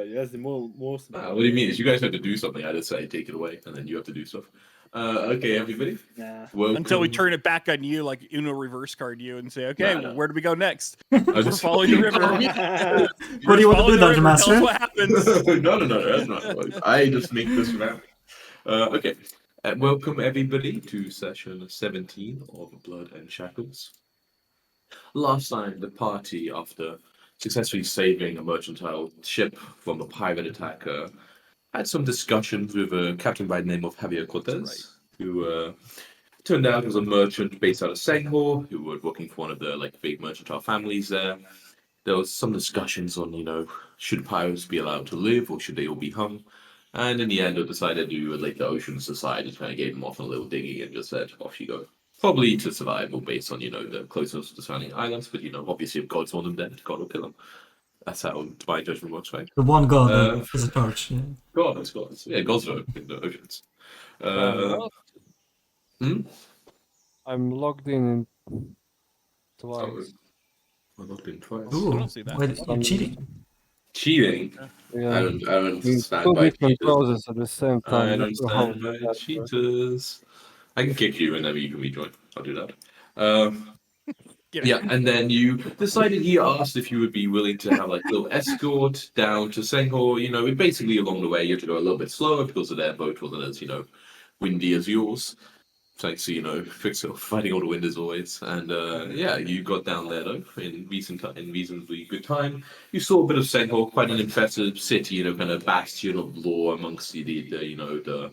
already. That's the most important. What do you mean? Is you guys have to do something? I just say take it away, and then you have to do stuff. Okay, everybody. Nah. Welcome. Until we turn it back on you, like Uno reverse card you and say, okay, Nah. where do we go next? I We're just following the river. What do you want to do, Dungeon Tell us Master? what happens. no, that's not. I just make this round. Okay. Welcome everybody to session 17 of Blood and Shackles. Last time, the party, after successfully saving a mercantile ship from a pirate attack, had some discussions with a captain by the name of Javier Cortez, who turned out was a merchant based out of Singapore, who was working for one of the big mercantile families there. There was some discussions on, should pirates be allowed to live or should they all be hung? And in the end, I decided to let the Ocean Society kind of gave them off on a little dinghy and just said, off you go. Probably to survival based on, the closeness to the surrounding islands, but, obviously if God's want them dead, God will kill them. That's how divine judgment works, right? The one god that is a torch. Yeah. God's. Yeah, God's in the oceans. I'm logged in twice. I'm logged in twice. Ooh, I don't see that. wait, you're cheating. Cheating? Yeah. I don't understand Two by different cheaters. browsers at the same time. I don't Not sure how understand by that cheaters. I can kick you and then you can rejoin. I'll do that. Yeah, and then you decided he asked if you would be willing to have a little escort down to Singapore. Basically along the way you have to go a little bit slower because their boat wasn't as, windy as yours. Thanks to, fighting all the wind as always. And you got down there though in reasonably good time. You saw a bit of Singapore, quite an impressive city, kind of bastion of law amongst the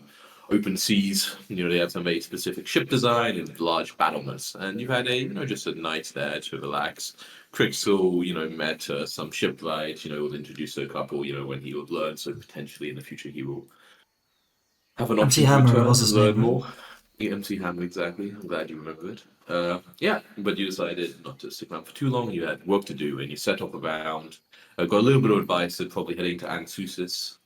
open seas. They have some very specific ship design and large battlements. And you had just a night there to relax. Crixel, met some shipwrights, was introduced to a couple, when he would learn. So potentially in the future he will have an MC option to Hammer return was and his learn name, right? more. MC Hammer, exactly. I'm glad you remember it. But you decided not to stick around for too long. You had work to do, and you set off around. Got a little bit of advice that probably heading to Antsusis,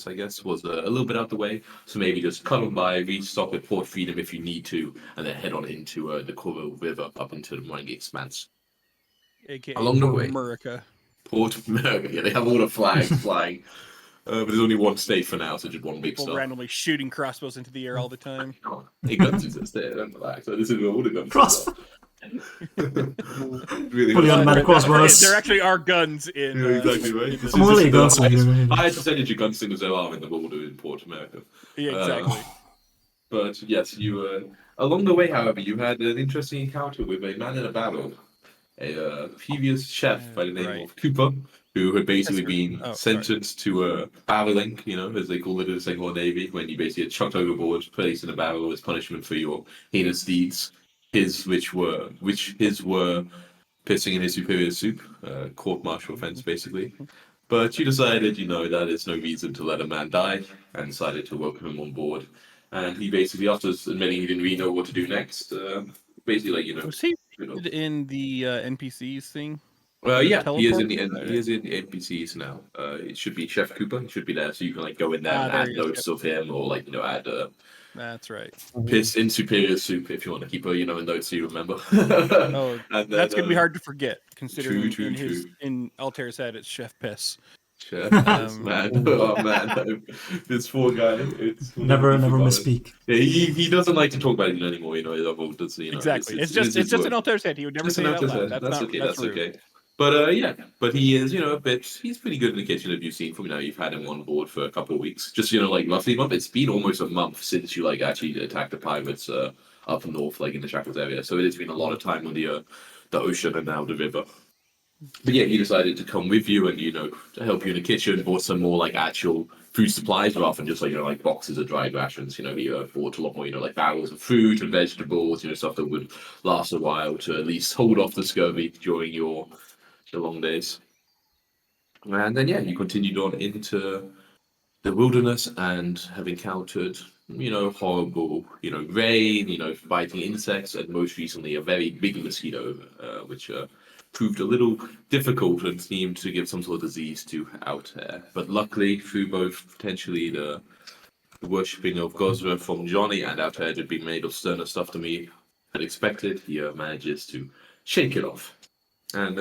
I guess, was a little bit out the way. So maybe just cut on by, restop at Port Freedom if you need to, and then head on into the Corvo River up into the Moringa Expanse. AKA Along the way. America. Port America, yeah, they have all the flags flying. But there's only one state for now, so just one big People star. randomly shooting crossbows into the air all the time. Hey, guns exist there, don't relax. So this is all the guns. Crossbow. Really Fully automatic crossbows. There actually are guns in. Yeah, exactly right. This I'm is only a the gunslinger. highest percentage of gunslingers there are in the world in Port America. Yeah, exactly. But yes, you along the way, however, you had an interesting encounter with a man in a battle, a previous chef by the name of Cooper, who had basically been sentenced to barreling, as they call it in the Singapore Navy, when you basically get chucked overboard, placed in a barrel as punishment for your heinous deeds. His were pissing in his superior soup, court-martial offense basically. But you decided, that is no reason to let a man die, and decided to welcome him on board. And he basically, after admitting he didn't really know what to do next, basically, Was he in the NPCs thing? Yeah, he is in the NPCs now. It should be Chef Cooper. He should be there, so you can go in there and add notes of him, or add That's right. piss in superior soup if you want to keep a note so you remember. And that's gonna be hard to forget, considering true. in Altair's head it's Chef Piss. Chef Piss, man. Oh man, this poor guy. It's Never misspeak. Yeah, he doesn't like to talk about it anymore. Exactly. It's just in Altair's head. He would never say that loud. That's okay. That's rude. Okay. But he is, he's pretty good in the kitchen, as you've seen from, you've had him on board for a couple of weeks. Just, roughly a month. It's been almost a month since you, actually attacked the pirates up north, in the Shackles area. So it has been a lot of time on the ocean and now the river. But yeah, he decided to come with you and, to help you in the kitchen, bought some more, actual food supplies rather than just, boxes of dried rations. He bought a lot more, barrels of fruit and vegetables, stuff that would last a while to at least hold off the scurvy during your long days. And then you continued on into the wilderness and have encountered horrible rain, biting insects, and most recently a very big mosquito, which proved a little difficult and seemed to give some sort of disease to Altair. But luckily, through both potentially the worshipping of Gosra from Johnny and Altair had been made of sterner stuff than we had expected, he manages to shake it off. And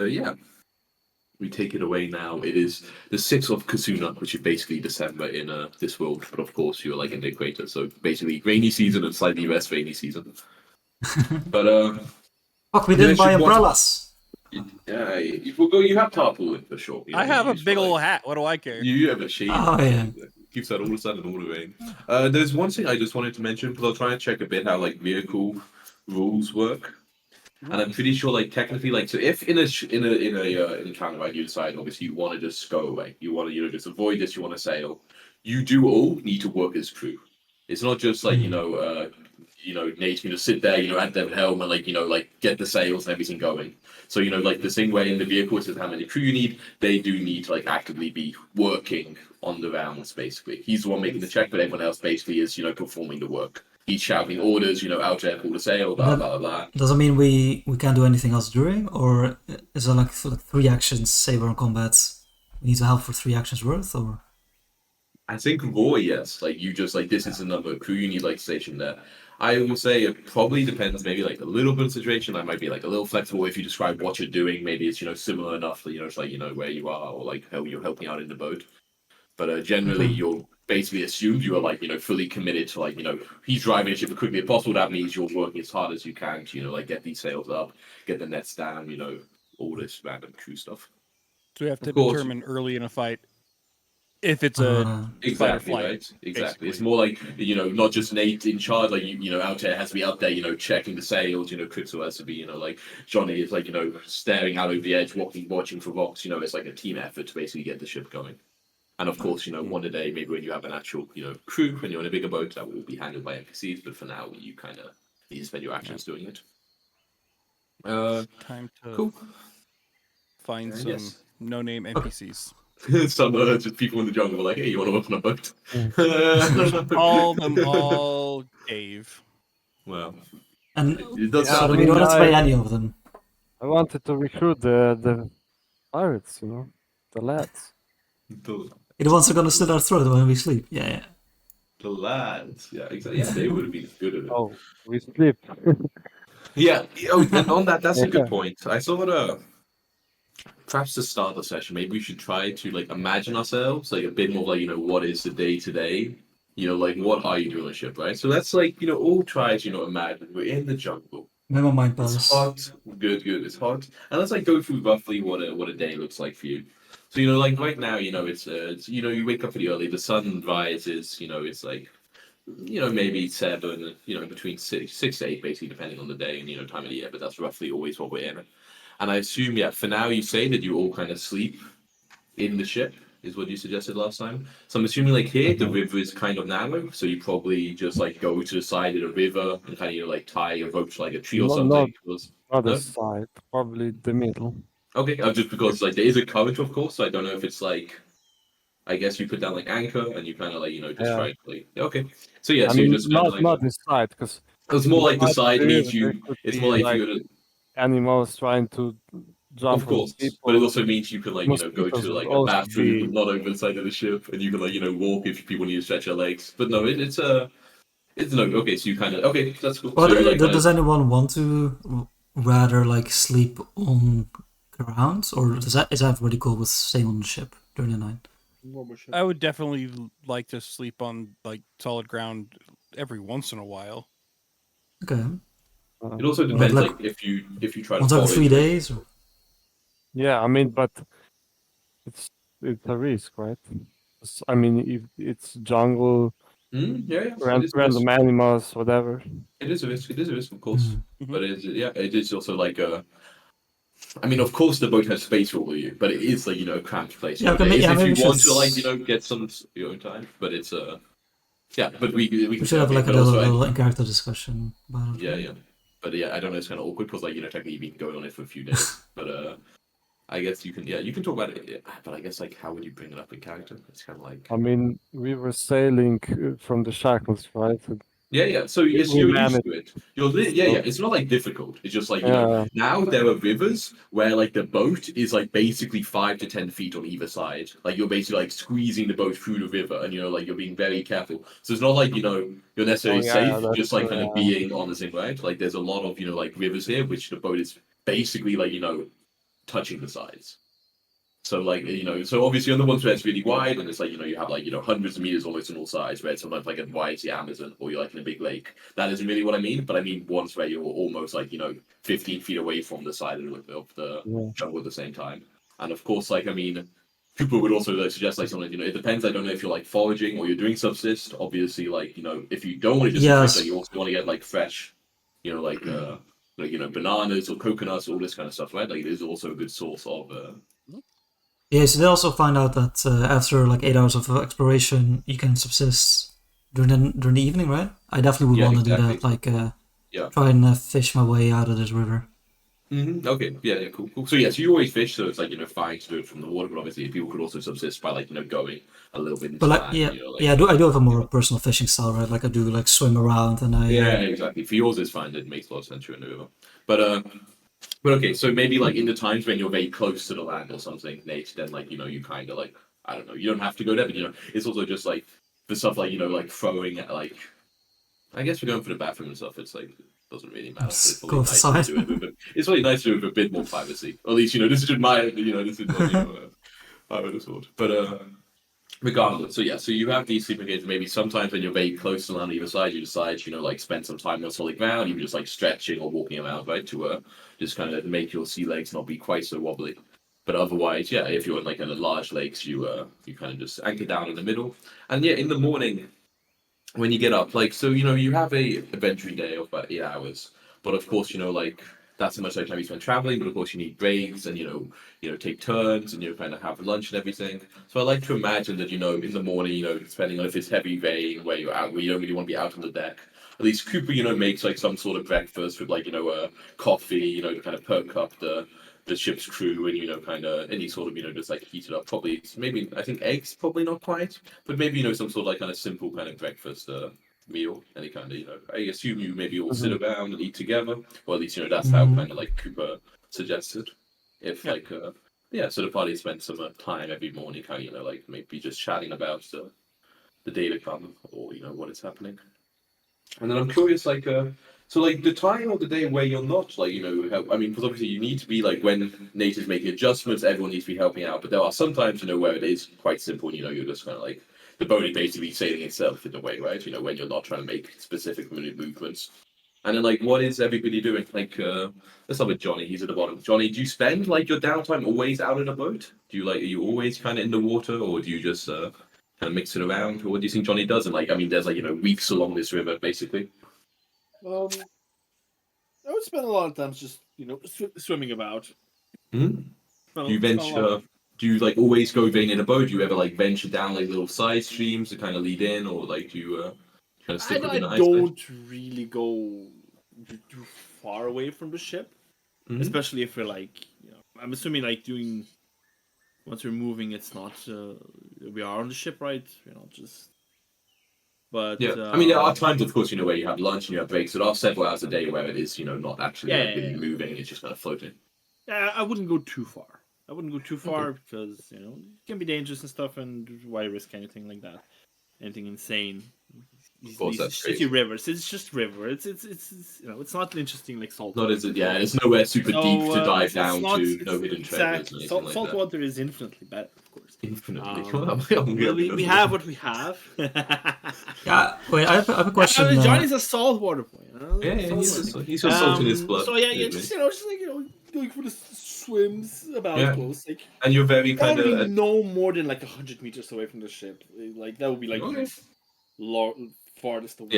we take it away now. It is the 6th of Kasuna, which is basically December in this world. But of course, you're like in the equator, so basically rainy season and slightly less rainy season. But fuck, we didn't buy umbrellas. Yeah, you have tarpaulin for sure. I have a big old hat. What do I care? You have a shade. Oh yeah. Keeps out all the sun and all the rain. There's one thing I just wanted to mention because I'll try and check a bit how like vehicle rules work. And I'm pretty sure, like technically, like so, if in a encounter, right, you decide obviously you want to just go away, you want to just avoid this, you want to sail, you do all need to work as crew. It's not just like Nate's going to sit there, at the helm and like get the sails and everything going. So like the same way in the vehicle, it says how many crew you need. They do need to like actively be working on the rounds. Basically, he's the one making the check, but everyone else basically is performing the work. He's shouting orders, out there, pull the sail, blah, blah, blah. Does it mean we can't do anything else during? Or is it like 3 actions, say we're in combat, we need to help for 3 actions worth? Or I think raw, yes. Like, you just, like, this is the number of crew you need, like, stationed there. I will say it probably depends, maybe, like, a little bit of situation. I might be, like, a little flexible if you describe what you're doing. Maybe it's, similar enough that, it's, like, where you are or, like, how you're helping out in the boat. But generally, you're basically assumed you are like fully committed to like he's driving a ship as quickly as possible. That means you're working as hard as you can to like get these sails up, get the nets down, all this random crew stuff. So we have to determine early in a fight if it's a exactly flight, right. Exactly. basically. It's more like not just Nate in charge. Like out there has to be up there, checking the sails. Crystal has to be like Johnny is like staring out over the edge, watching for rocks. It's like a team effort to basically get the ship going. And of course, one day, maybe when you have an actual, crew, when you're in a bigger boat, that will be handled by NPCs. But for now, you kind of need to spend your actions doing it. Time to find some no-name NPCs. Some just people in the jungle were like, "Hey, you want to open a boat?" Call them all Dave. Well, and it does so we don't have to pay any of them. I wanted to recruit the pirates, the lads. The ones who are gonna slit our throat when we sleep. Yeah. The lads, yeah, exactly. Yeah, they would have been good at it. Oh, we sleep. Yeah. And on that's a good point. I thought, perhaps to start the session, maybe we should try to like imagine ourselves like a bit more like what is the day to day. Like what are you doing on a ship, right? So let's like all try to imagine we're in the jungle. Never mind, It's hot. Good. It's hot, and let's like go through roughly what a day looks like for you. So like right now, it's you wake up pretty early. The sun rises. It's like maybe 7. Between 6 to 8, basically depending on the day and time of the year. But that's roughly always what we're in. And I assume for now you say that you all kind of sleep in the ship is what you suggested last time. So I'm assuming like here the river is kind of narrow, so you probably just like go to the side of the river and kind of like tie a rope to like a tree or something. Not the side, probably the middle. Okay, just because like there is a current, of course. So I don't know if it's like, I guess you put down like anchor and you kind of like just try like okay. So yeah, I so mean, you just not the side, because it's more like the side means you. It's more like you. Animals trying to jump. Of course, but it also means you can like go to like a bathroom, not over the side of the ship, and you can like walk if people need to stretch their legs. But no, it's no okay. So you kind of okay, that's cool. But so does anyone want to rather like sleep on ground, or is that really cool with staying on the ship during the night? I would definitely like to sleep on like solid ground every once in a while. Okay. It also depends, like if you try to. Once every 3 days. Or... Yeah, I mean, but it's a risk, right? I mean, if it's jungle, random animals, whatever. It is a risk. It is a risk, of course. But it is also like a. I mean, of course, the boat has space for all of you, but it is like a cramped place. Yeah, if you want to like get some your own time, but it's but we should have like a little in-character discussion about it. Yeah. But I don't know. It's kind of awkward because technically you've been going on it for a few days. But I guess you can talk about it. But I guess like how would you bring it up in character? It's kind of like. I mean, we were sailing from the Shackles, right? Yeah. So yes, you're used to it. It's not like difficult. It's just like now there are rivers where like the boat is like basically 5 to 10 feet on either side. Like you're basically like squeezing the boat through the river, and like you're being very careful. So it's not like you're necessarily safe, just like kind of being on the same right. Like there's a lot of like rivers here, which the boat is basically like touching the sides. So like so obviously on the ones where it's really wide and it's like you have like hundreds of meters almost on all sides, where it's sometimes like as wide as the Amazon or you're like in a big lake. That isn't really what I mean, but I mean ones where you're almost like 15 feet away from the side of the jungle at the same time. And of course, like I mean, Cooper would also suggest like something it depends. I don't know if you're like foraging or you're doing subsist. Obviously, like if you don't want to just Yes. like, you also want to get like fresh, like bananas or coconuts, all this kind of stuff, right? Like it is also a good source of. Yeah, so they also find out that after like 8 hours of exploration, you can subsist during the evening, right? I definitely would want to do that, like try and fish my way out of this river. Okay, yeah, cool. So so you always fish, so it's like fine to do it from the water, but obviously people could also subsist by like going a little bit into But like land, I do have a more personal fishing style, right? Like I do like swim around and I exactly. For yours, it's fine. It makes a lot of sense. You're in the river, but okay. So maybe like in the times when you're very close to the land or something, Nate, then like you kind of like I don't know. You don't have to go there, but it's also just like the stuff like like throwing like. I guess we're going for the bathroom and stuff. It's like doesn't really matter. It's go outside. It's really nice to do it with a bit more privacy. Or at least this is my this is what I would have thought. But regardless, so you have these sleeping cages. Maybe sometimes when you're very close to land either side, you decide like spend some time on solid ground, even just like stretching or walking around, right, to just kind of make your sea legs not be quite so wobbly. But otherwise, if you're in like in the large lakes, you kind of just anchor down in the middle, and in the morning when you get up, like, so, you have a adventuring day of about 8 hours, but of course, like, that's how much time you spend traveling, but of course you need breaks and, take turns and, kind of have lunch and everything. So I like to imagine that, in the morning, depending on if it's heavy rain, where you're out, where you don't really want to be out on the deck, at least Cooper, makes like some sort of breakfast with like, coffee, to kind of perk up the ship's crew and kind of any sort of just like heat it up, probably maybe I think eggs, probably not quite, but maybe some sort of like kind of simple kind of breakfast meal, any kind of I assume you maybe all sit around and eat together, or at least that's how kind of like Cooper suggested, if like so the party spends some time every morning kind of like maybe just chatting about the day to come, or what is happening. And then I'm curious, like, so like the time of the day where you're not, like, I mean, because obviously you need to be like when Nate is making adjustments, everyone needs to be helping out. But there are some times, where it is quite simple. You're just kind of like the boat is basically sailing itself in a way, right? When you're not trying to make specific movements. And then, like, what is everybody doing? Like, let's start with Johnny. He's at the bottom. Johnny, do you spend like your downtime always out in a boat? Do you are you always kind of in the water, or do you just kind of mix it around? Or what do you think Johnny does? And like, I mean, there's like reefs along this river, basically. I would spend a lot of times just swimming about. Do you venture? Do you like always go in a boat? Do you ever like venture down like little side streams to kind of lead in, or like do you kind of stick within the I don't really go too far away from the ship, especially if we're like I'm assuming like doing once we're moving, it's not we are on the ship, right? We're not just. But I mean, there are times, of course, where you have lunch and you have breaks. So there are several hours a day where it is, not actually really moving; it's just kind of floating. Yeah, I wouldn't go too far. Because it can be dangerous and stuff, and why risk anything like that? Anything insane? Of course, that's crazy rivers. It's just river. It's it's not interesting like salt. Not as it, it's nowhere super deep to dive down to. No hidden treasures. Salt water is infinitely better, of course. Infinitely. We have what we have. Yeah. Wait, I have a question. Johnny's a saltwater boy. He's got salt in his blood. So just going for the swims about close. Like, and you're very kind of no more than like 100 meters away from the ship. Like that would be like farthest away.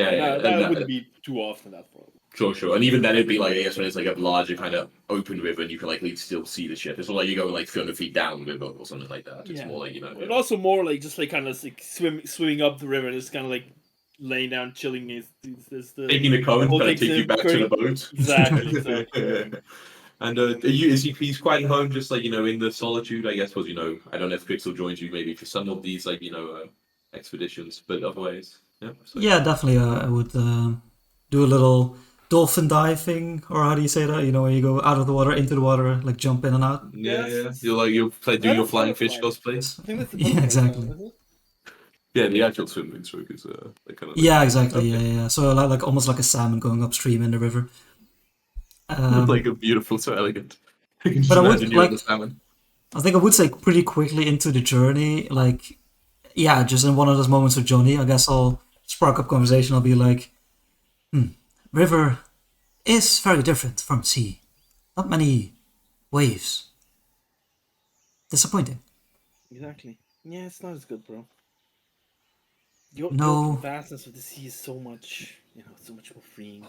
That wouldn't be too often. That probably. Sure. And even then, it'd be like, I guess when it's like a larger kind of open river, and you can like still see the ship. It's not like you're going like 300 feet down the river or something like that. It's more like And also more like just like kind of like swimming up the river, just kind of like laying down, chilling. Taking the current, kind of take you back to the boat. Exactly. And he's quite at home, just like in the solitude, I guess. Because I don't know if Pixel joins you maybe for some of these like expeditions, but otherwise, Yeah, definitely. I would do a little dolphin diving, or how do you say that? Where you go out of the water into the water, like jump in and out. Yeah. You'll do your flying fish cosplay. I think that's the Yeah, exactly. Yeah, the actual swimming stroke is kind of. Yeah, exactly. Yeah. So like almost like a salmon going upstream in the river. Like a beautiful, so elegant. But I would imagine you like the salmon. I think I would say pretty quickly into the journey, like, yeah, just in one of those moments with Johnny, I guess I'll spark up conversation. I'll be like, river is very different from sea. Not many waves. Disappointing. Exactly. Yeah, it's not as good, bro. No. The vastness of the sea is so much, so much more freeing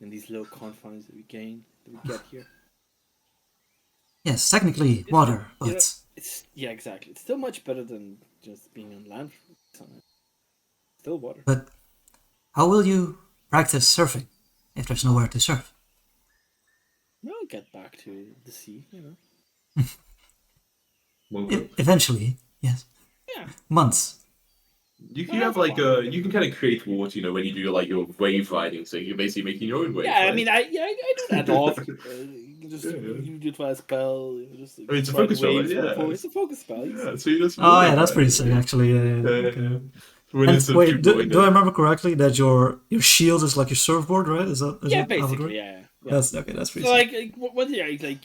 than these low confines that we get here. Yes, technically water, but exactly. It's still much better than just being on land. Still water. But how will you practice surfing if there's nowhere to surf? We'll get back to the sea, Eventually, yes. Yeah. Months. You can have like you can kind of create water, when you do like your wave riding, so you're basically making your own waves. Yeah, right? I mean, I do that often. You just you do it via spell. Just, it's a focus spell, right? Yeah. It's a focus spell. Yeah, so you just that's pretty sick, actually. Okay. And wait, do I remember correctly that your shield is like your surfboard, right? Is that basically, yeah. That's okay. That's pretty. So sick. like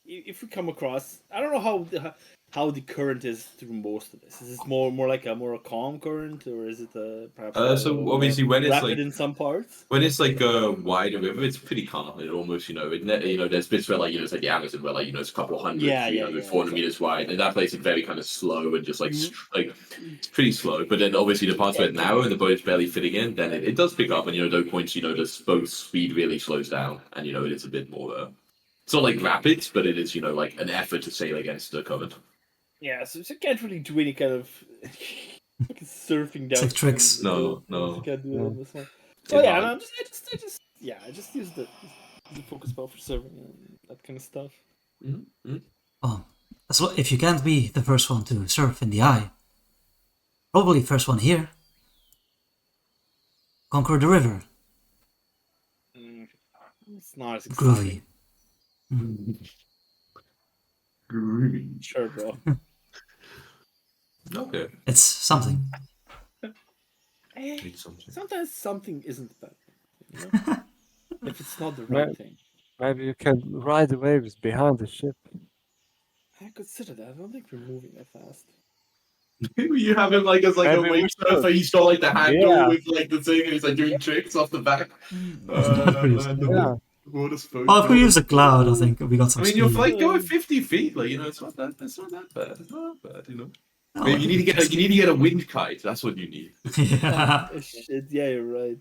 if we come across, I don't know how the current is through most of this. Is this more like a calm current, or is it perhaps? So obviously when it's rapid like in some parts. When it's like a wider river, it's pretty calm. It almost, there's bits where like it's like the Amazon where like it's a couple hundred, 400 meters wide, and that place is very kind of slow and just like it's pretty slow. But then obviously the parts where it's narrow and the boat's barely fitting in, then it does pick up, and those points, the boat speed really slows down, and it is a bit more. It's not like rapids, but it is like an effort to sail against the current. Yeah, so you can't really do any kind of surfing down. Like tricks. No. You can't do it in this one. So I just use the focus spell for surfing and that kind of stuff. Mm-hmm. Oh, so if you can't be the first one to surf in the eye, probably first one here. Conquer the river. It's not as exciting. Groovy. Sure, bro. Okay. It's something. Sometimes something isn't bad. If it's not the right thing. Maybe you can ride the waves behind the ship. I consider that. I don't think we're moving that fast. You have him like as like a wave surfer. He's got like the handle with like the thing, and he's like doing tricks off the back. Well, if we use a cloud, I think we got some. I mean, you're like going 50 feet. Like it's not that bad. It's not bad. No, Maybe you need to get a wind kite. That's what you need. Yeah. Shit, yeah, you're right.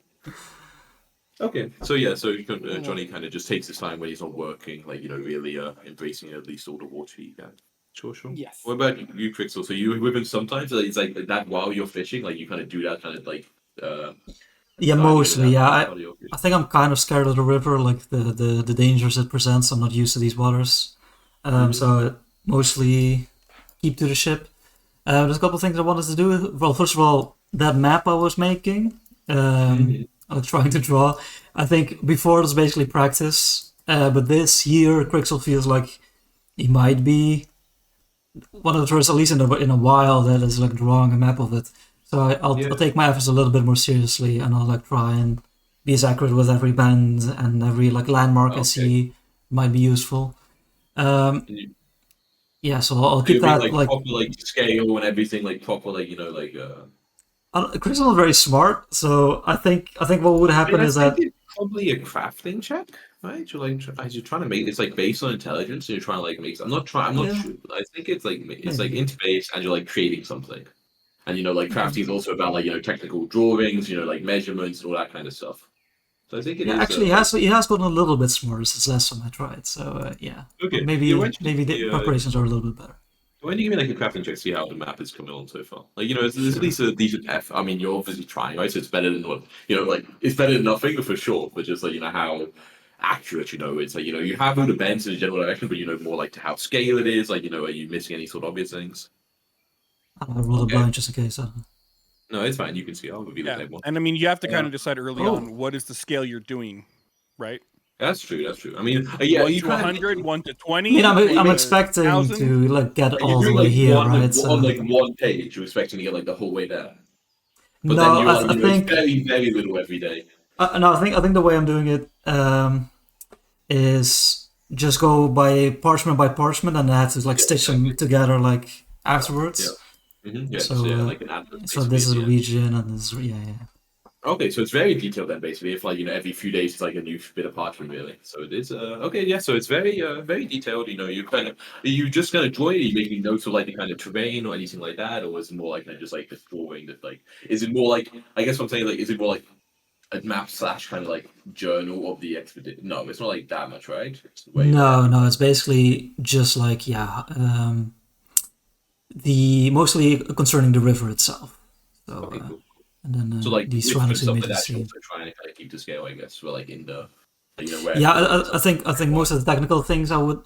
Okay, so Johnny kind of just takes his time when he's not working, like really embracing at least all the water he can. Sure. Yes. What about you, Crystal? So you with him sometimes? It's like that while you're fishing, like you kind of do that kind of like. Yeah, mostly. Yeah, I think I'm kind of scared of the river, like the dangers it presents. I'm not used to these waters, so mostly keep to the ship. There's a couple of things I wanted to do. Well, first of all, that map I was making, I was trying to draw. I think before it was basically practice, but this year Crixel feels like he might be one of the first, at least in a while, that is like drawing a map of it. So I'll take my efforts a little bit more seriously, and I'll like try and be as accurate with every bend and every like landmark I see might be useful. Yeah, so I'll keep that like proper like scale and everything, like proper like Crystal is very smart, so I think what would happen is that it's probably a crafting check, right? You're trying to make it's like based on intelligence, and you're trying to like make. I'm not sure. I think it's like into base, and you're like creating something, and like crafting is also about like technical drawings, like measurements and all that kind of stuff. So I think it is. Actually, he has gotten a little bit smarter since last time I tried. So yeah, okay. Maybe the preparations are a little bit better. When you give me like a crafting check, see how the map is coming on so far. Like it's at least a decent F. I mean, you're obviously trying, right? So it's better than what like it's better than nothing for sure. But just like how accurate it's like you have all the bends in a general direction, but more like to how scale it is. Like are you missing any sort of obvious things? I'll roll a blind just in case. No, it's fine. You can see. I'll reveal the same one. And I mean, you have to kind of decide early on what is the scale you're doing, right? That's true. I mean, 1 to 100, 1 to 20. I mean, I'm expecting 1,000? To like get all the way here, right? On like one page, you're expecting to get like the whole way there. But no, then I think very, very little every day. No, I think the way I'm doing it is just go by parchment, and I have to like stitch them together like afterwards. Like an atlas. So this is a region, and this yeah. Okay, so it's very detailed then, basically. If like every few days it's like a new bit of parchment, really. So it is okay, yeah. So it's very detailed. You kind of are you just kind of drawing? Are you making notes of like the kind of terrain or anything like that, or is it more like just like this drawing that like? Is it more like I guess what I'm saying like is it more like a map / kind of like journal of the expedition? No, it's not like that much, right? No, it's basically just like the mostly concerning the river itself. So. Okay, cool. And then so like the surrounding stuff like that, also trying to kind of keep the scale, I guess. Well, like in the yeah, I think most of the technical things I would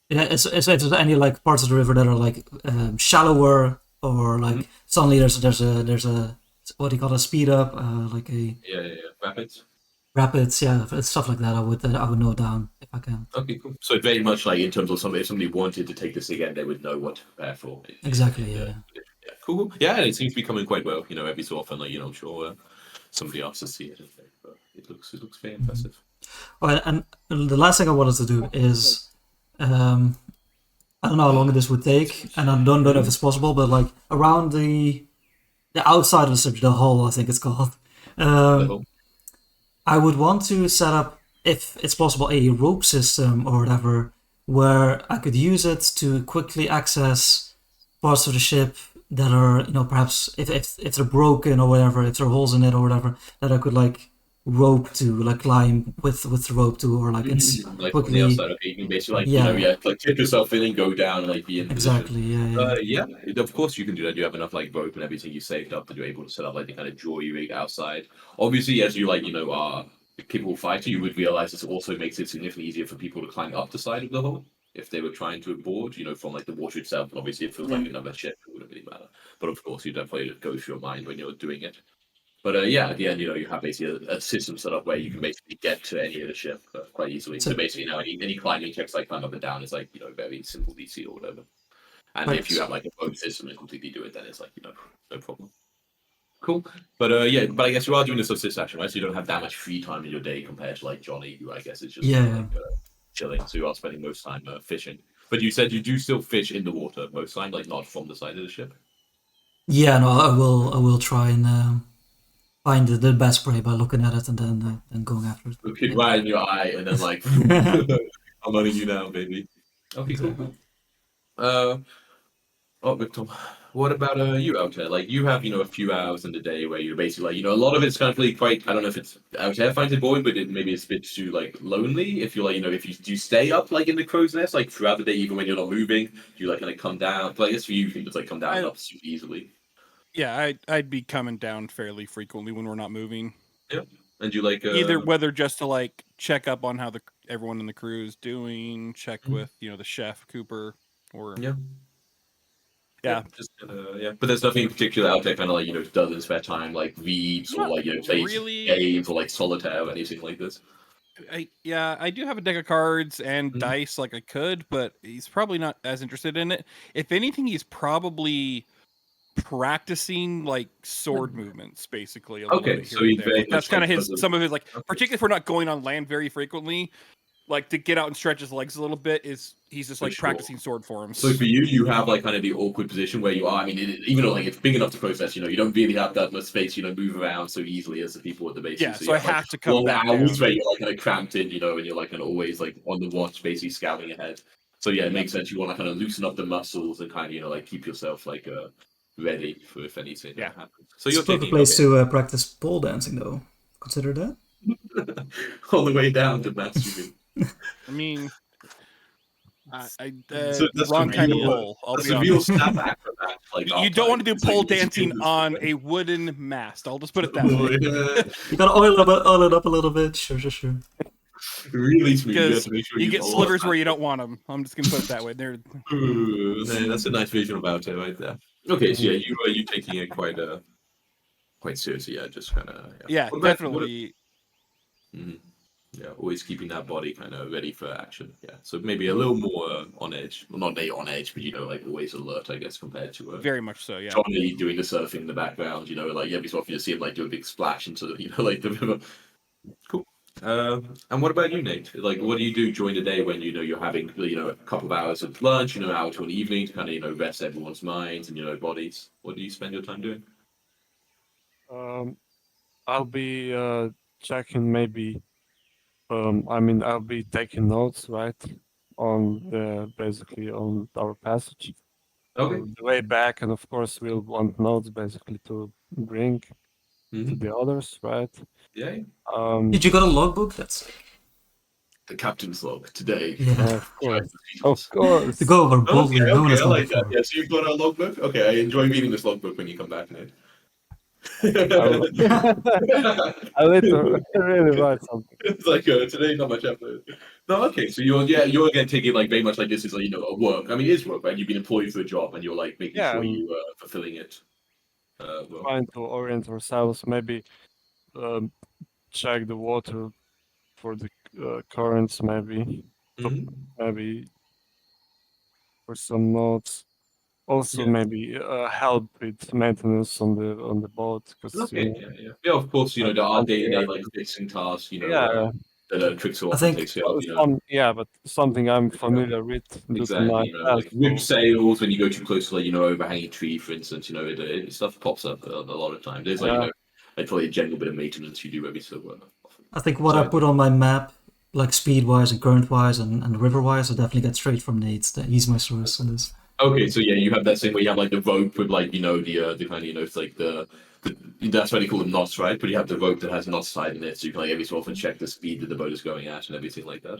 if there's any like parts of the river that are like shallower or like suddenly there's a what do you call a speed up like a rapids stuff like that I would note down if I can. Okay, cool. So very much like in terms of if somebody wanted to take this again, they would know what to prepare for. Exactly. Yeah. Cool. Yeah, and it seems to be coming quite well. Every so often, like I'm sure somebody else to see it. But it looks very impressive. Oh, and the last thing I wanted to do is, I don't know how long this would take, and I don't know if it's possible, but like around the outside of the ship, the hull, I think it's called. I would want to set up, if it's possible, a rope system or whatever, where I could use it to quickly access parts of the ship that are, perhaps if they're broken or whatever, if there are holes in it or whatever, that I could like rope to like climb with the rope to, or like it's like quickly. On the outside, okay, you can basically like tip yourself in and go down and like be in exactly position. Yeah. Of course you can do that. You have enough like rope and everything you saved up that you're able to set up like the kind of jewelry rig outside. Obviously, as you people fight you would realize this also makes it significantly easier for people to climb up the side of the hull if they were trying to board, from like the water itself. And obviously, if it was like another ship, it wouldn't really matter. But of course, you definitely go through your mind when you're doing it. But at the end, you have basically a system set up where you can basically get to any of the ship quite easily. So basically, now any climbing checks like climb up and down is like very simple DC or whatever. And if you have like a boat system and completely do it, then it's like no problem. Cool. But but I guess you are doing a subsist action, right? So you don't have that much free time in your day compared to like Johnny, who I guess is just chilling. So you are spending most time fishing. But you said you do still fish in the water most time, like not from the side of the ship. Yeah, no, I will try and find the best prey by looking at it and then going after it. Looking right in your eye and then like I'm hunting you now, baby. Okay, cool. Victor, what about you out there? Like you have, a few hours in the day where you're basically like, a lot of it's kind of really quite. I don't know if it's out there finds it boring, but maybe it's a bit too like lonely. If you're like, if you do you stay up like in the crow's nest like throughout the day, even when you're not moving, do you like kind of come down? But I guess for you can just like come down and up super easily. Yeah, I'd be coming down fairly frequently when we're not moving. Yeah, and you like either whether just to like check up on how everyone in the crew is doing, check with the chef Cooper, or just but there's nothing in particular out there kind of like does in spare time like reads or like plays really games or like solitaire or anything like this. I do have a deck of cards and dice like I could, but he's probably not as interested in it. If anything, he's probably practicing like sword movements basically a little bit here and there. That's kind of some of his like particularly if we're not going on land very frequently, like to get out and stretch his legs a little bit he's just like practicing sword forms. So for you have like kind of the awkward position where you are. I mean, even though like it's big enough to process, you don't really have that much space, move around so easily as the people at the base. Yeah, so I have to come back hours where you're like kind of cramped in, and you're like kind of always like on the watch, basically scouting ahead. So yeah, it makes sense. You want to kind of loosen up the muscles and kind of like keep yourself like ready for if anything happens. So you're taking a place to practice pole dancing, though. Consider that. All the way down to mastering. I mean, wrong kind of pole. I'll be honest. You don't want to do pole dancing on a wooden mast. I'll just put it that way. You gotta oil it up a little bit. Sure. Really smooth. You get slivers where you don't want them. I'm just gonna put it that way. That's a nice visual about it right there. Okay, so yeah, you taking it quite seriously. Yeah, just kind of. Yeah, definitely. Yeah, always keeping that body kind of ready for action. Yeah, so maybe a little more on edge. Well, not on edge, but like always alert, I guess, compared to very much so. Yeah, Johnny doing the surfing in the background. Like every so often you see him like do a big splash into like the river. Cool. And what about you, Nate? Like, what do you do during the day when you're having a couple of hours of lunch, out to an evening to kind of rest everyone's minds and bodies? What do you spend your time doing? I'll be checking maybe. I'll be taking notes, right, on basically on our passage. Okay. The way back, and of course we'll want notes basically to bring to the others, right? Yeah. Did you got a logbook? That's The captain's log today. yeah. Of course. To go over boldly, no one has I gone like that. before. Yeah, so you've got a logbook? Okay, I enjoy reading this logbook when you come back, Nate. I need to really write something. It's like today not much happened. No, okay, so you're again taking like very much like this is like a work. I mean, it is work, right? You've been employed for a job, and you're like making Yeah, sure and you fulfilling it. Well, trying to orient ourselves, maybe um, check the water for the currents, maybe maybe for some notes. Also, yeah. maybe help with maintenance on the boat because Okay, yeah. Of course, there are something day-to-day like fixing tasks, yeah, that tricks so I often think takes care of, but something I'm familiar with due to my exactly, past. like rib sails when you go too close to like overhanging tree, for instance, stuff pops up a lot of time. There's like Yeah. like probably a general bit of maintenance you do every so often. I think what So I put on my map, like speed wise and current wise and river wise, I definitely get straight from Nate. He's my source on this. okay, so yeah, you have that same where you have like the rope with like the kind of it's like the that's why they call them knots, right? But you have the rope that has knots tied in it, so you can like every so often check the speed that the boat is going at and everything like that.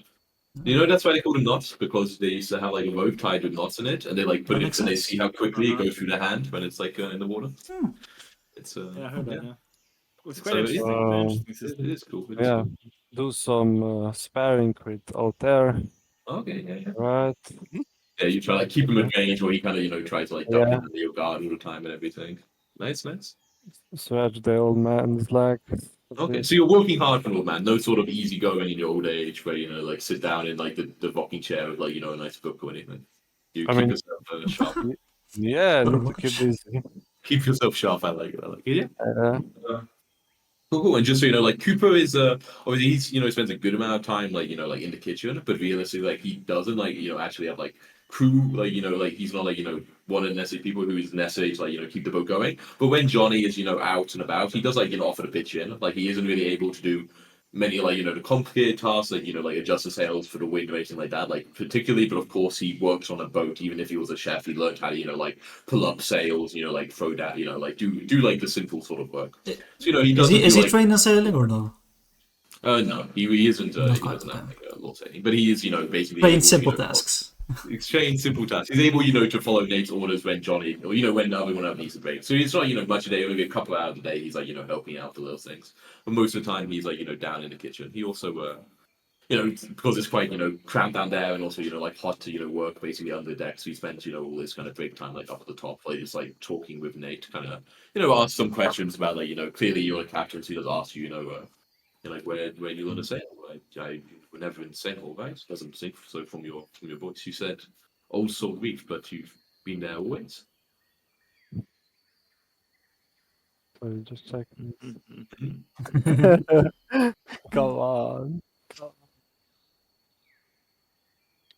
That's why they call them knots, because they used to have like a rope tied with knots in it, and they like put That it makes and they sense. see how quickly it goes through the hand when it's like in the water. It's Yeah, I heard that. Yeah, it's quite So interesting. Very interesting it system. is cool. It is Yeah, cool. do some sparring with Altair, Okay, yeah. right? Yeah, you try like keep him Yeah. at range, or he kind of tries to like duck Yeah, into your guard all the time and everything. Nice. stretch the old man's leg. Okay, so you're working hard for an old man. No sort of easy going in your old age where like sit down in like the rocking chair with like a nice book or anything. You I keep mean, yourself sharp. yeah, Gotta need to keep watch. busy. Keep yourself sharp. I like it. Yeah. Uh, Cool. And just so you know, like Cooper is obviously he's spends a good amount of time like like in the kitchen, but realistically like he doesn't like actually have like crew like like he's not like one of the necessary people who is necessary to like keep the boat going. But when Johnny is out and about, he does like offer to pitch in. Like he isn't really able to do many like the complicated tasks like like adjust the sails for the wind or anything like that like particularly, but of course he works on a boat. Even if he was a chef, he learned how to like pull up sails, like throw down, like do like the simple sort of work. So he doesn't Is do he like trained in sailing or no? no, he isn't. Not He quite. doesn't Okay. have like a law training, but he is, basically Trained able simple to, tasks. exchange simple tasks. He's able, to follow Nate's orders when Johnny, or when everyone else needs a break. So it's not, much a day. Only a couple of hours a day. He's like, helping out the little things. But most of the time, he's like, down in the kitchen. He also, because it's quite, cramped down there, and also, like hot to, work basically under the deck. So he spends, all this kind of break time like up at the top, like just like talking with Nate, kind of, ask some questions about like, clearly you're a captain, so he does ask you, like where you learn to sail. I were never in sail, right? Doesn't seem so from your voice. You said Old Salt Reef, but you've been there always. sorry, just checking. Mm-hmm. Come on.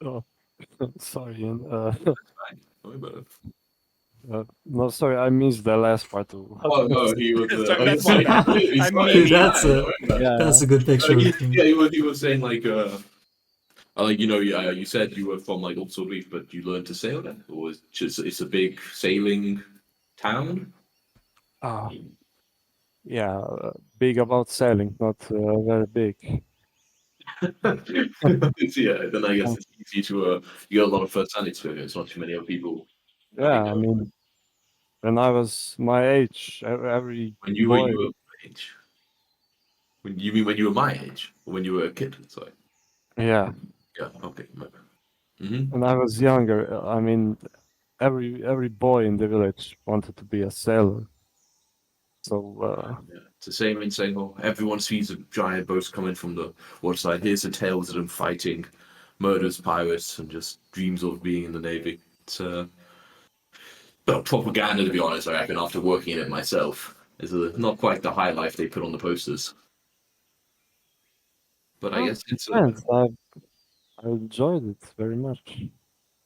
Oh, sorry. Ian. Sorry about it. No, sorry, I missed the last part. Oh, he was. Sorry, that's sorry, my bad. he's I sorry, mean, Dude, that's I a remember. Yeah. that's a good picture. He was saying like you said you were from like Old Salt Reef, but you learned to sail there, or it's a big sailing town. Ah, yeah, big about sailing, not very big. Yeah, then I guess it's easy to you got a lot of first-hand experience. Not too many other people having Yeah, I mean, when I was my age, every when boy, you were my age. When you mean when you were my age, or when you were a kid? Sorry. yeah, Yeah. Okay. Mm-hmm. when I was younger, I mean, every boy in the village wanted to be a sailor. So Yeah. It's the same in Singapore. Everyone sees a giant boat coming from the waterside. Hears the tales of them fighting, murders, pirates, and just dreams of being in the navy. It's well, propaganda, to be honest. I reckon after working in it myself, it's not quite the high life they put on the posters. But I guess it's I enjoyed it very much.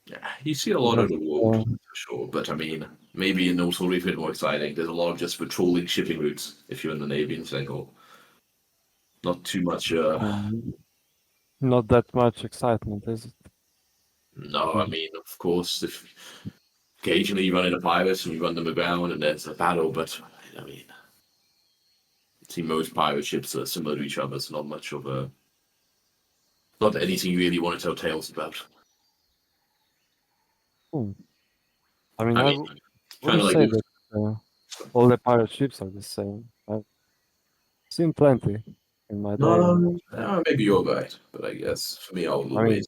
Yeah, you see a lot of the world for sure, but I mean, maybe in also a bit more exciting. There's a lot of just patrolling shipping routes if you're in the Navy in Senegal. Not too much. Not that much excitement, is it? No, I mean, of course, if occasionally you run into pirates and you run them aground and there's a battle, but I mean, I see most pirate ships are similar to each other. It's not much of a, not anything you really want to tell tales about. I mean, I I mean, kind wouldn't of like say that all the pirate ships are the same. I've seen plenty in my day. maybe you're right, but I guess for me, I'll always.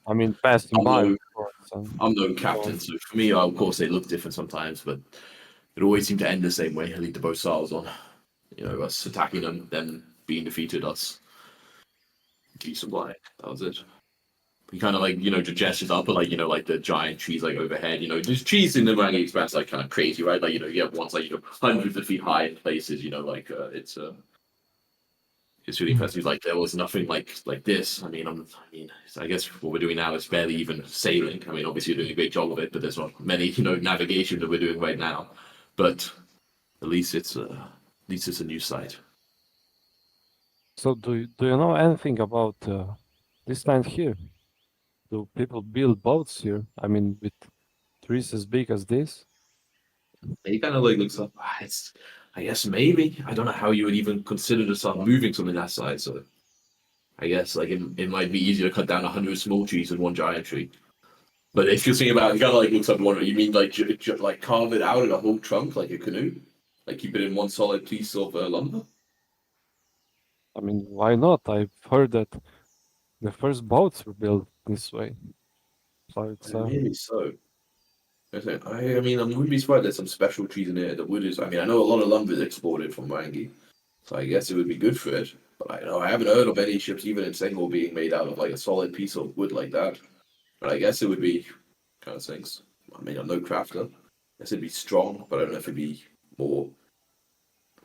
I mean, passing by, of course. I'm no captain, so for me, of course, they look different sometimes, but it always seemed to end the same way. I lead the both sides on, us attacking them being defeated, us desupplying. That was it. We kind of like, just gestures up, but like, like the giant trees like overhead, just trees in the Rangi Express like kind of crazy, right? Like, you have ones like, hundreds of feet high in places, like it's really impressive. Like there was nothing like this. I mean, I guess what we're doing now is barely even sailing. I mean, obviously you're doing a great job of it, but there's not many, navigation that we're doing right now. But at least it's a new site. So do you know anything about this land here? Do people build boats here? I mean, with trees as big as this? He kind of like looks up. I guess maybe. I don't know how you would even consider to start moving something that size. So I guess like it might be easier to cut down 100 small trees than one giant tree. But if you're thinking about, it kind of like looks up one. You mean like like carve it out in a whole trunk like a canoe, like keep it in one solid piece of lumber? I mean, why not? I've heard that the first boats were built this way. So it's Maybe so. I mean, I wouldn't be surprised there's some special trees in there. The wood is. I mean, I know a lot of lumber is exported from Rangi, so I guess it would be good for it. But I haven't heard of any ships even in Singapore being made out of like a solid piece of wood like that. But I guess it would be kind of things. I mean, I'm no crafter. I guess it'd be strong, but I don't know if it'd be more.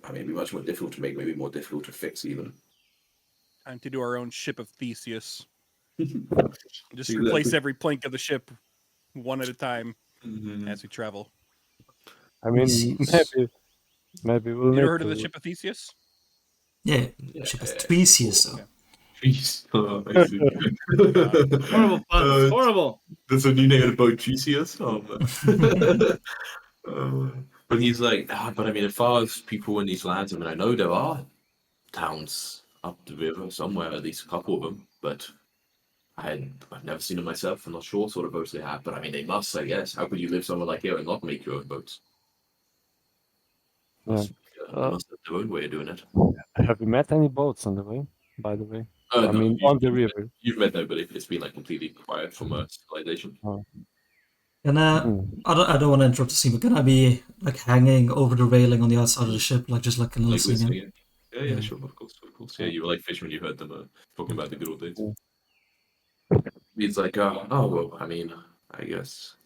I mean, it'd be much more difficult to make, maybe more difficult to fix even. Time to do our own ship of Theseus. Just replace every plank of the ship one at a time as we travel. I mean, maybe we'll You need ever heard to... of the ship of Theseus? Yeah, ship of Theseus, though. Horrible puns. Horrible. That's a new name of the boat, Theseus. But he's like, but I mean, as far as people in these lands, I mean, I know there are towns up the river somewhere, at least a couple of them, but I've never seen them myself. I'm not sure what sort of boats they have, but I mean, they must, I guess. How could you live somewhere like here and not make your own boats? They must have their own way of doing it. Have you met any boats on the way, by the way? I no, mean, on the river. You've met nobody. It's been like completely quiet from civilization. Can I don't want to interrupt the scene, but can I be like hanging over the railing on the outside of the ship, like just like listening? Yeah, sure, of course. Yeah, you were like fish when you heard them talking about the good old days. It's like, oh well, I mean, I guess.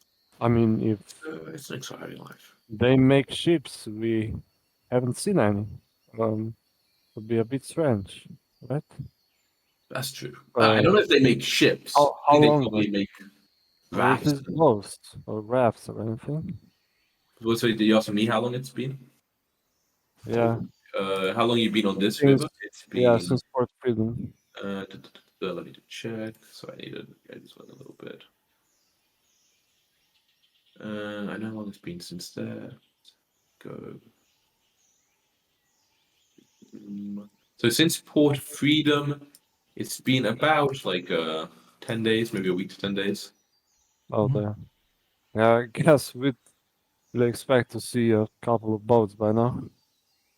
I mean, if it's an exciting life. They make ships we haven't seen any. Would be a bit strange, right? That's true. I don't know if they make ships. How long? They probably make rafts. Or rafts or anything. So did you ask me how long it's been? Yeah. How long you been on this river? It's been since Port Freedom. Let me check. So I need to get this one a little bit. I know how long it's been since there. Go. So since Port Freedom, it's been about like 10 days, maybe a week to 10 days. Oh, there. Yeah, I guess we'd expect to see a couple of boats by now.